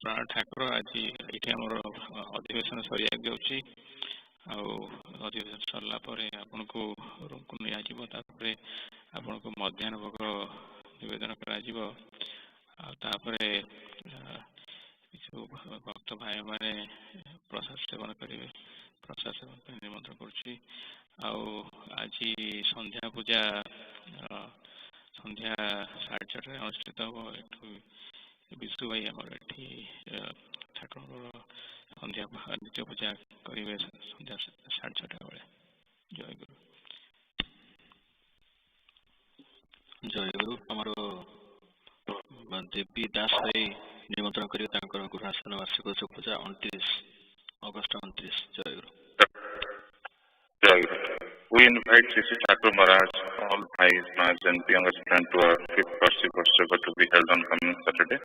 प्राण ठाकुर आज ये आम अधिवेशन सरिया जाऊँगी अधिवेशन सरला आपन को रूम को नि आपन को मध्याह्न भोग निवेदन कर भक्त भाई मैंने प्रसाद सेवन करेंगे प्रसाद सेवन पर निमंत्रण करुच्ची आज संध्या पूजा संध्या 6:30 अनुष्ठित हम विशु भाई आम ठाकुर संध्या नित्य पूजा करेंगे संध्या 6:30 बेले। जय गुरु। जय गुरु। आमर देवी दास भाई निमंत्रण करेंगे गुरुआसन वार्षिक पूजा 29 अगस्त 29। जय गुरु। जय गुरु। We invite Sri Thakur Maharaj, all Bhais, Mahas and young aspirants to our 5th Varshik Utsava to be held on coming Saturday,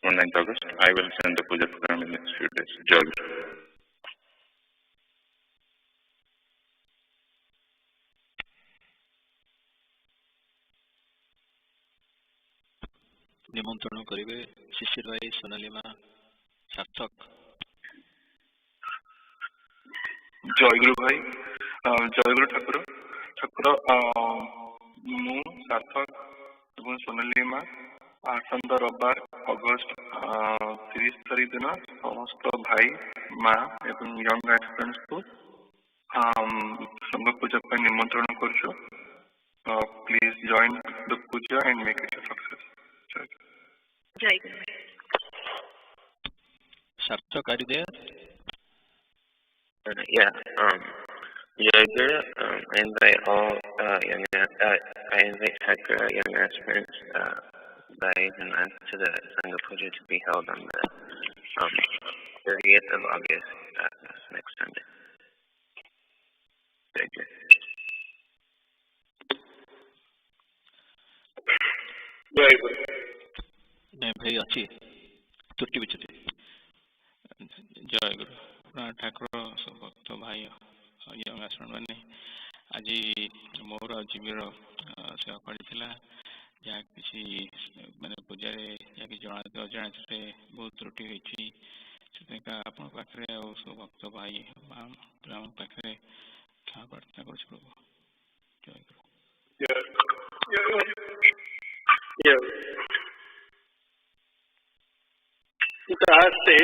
29th August. I will send the puja program in the next few days. Jai Guru. निमंत्रण करेंगे शिशिर भाई, सोनालीमा, सार्थक। जय गुरु भाई। जय गुरु ठाकुर। ठाकुर मु सार्थक और सोनालीमा आसंत रविवार अगस्त 30 तारीख दिन समस्त भाई माँ एवं यंग एस्पिरेंट्स को संघ पूजा पर निमंत्रण करुछु। Please join the puja and make it a success. जय गुरु। सार्थक are you there? Yeah. Jai Guru. I invite all young. I invite Thakur young aspirants, Bhais and Mahas to the Sangha Puja to be held on the 30th of August, next Sunday. Jai Guru. जय गुरु। नहीं भाई अच्छी तुर्टी बिचती। जय गुरु। प्राण ठाकुर सब भक्त भाई young आश्रम मैंने आज मोर जीवर सेवा पड़ा जहाँ किसी मैंने पूजा जना अजाण बहुत त्रुटि होती आप पाखे सब भक्त भाई माँ पाखे क्षमा प्रार्थना कर प्रभु। जय गुरु। दासे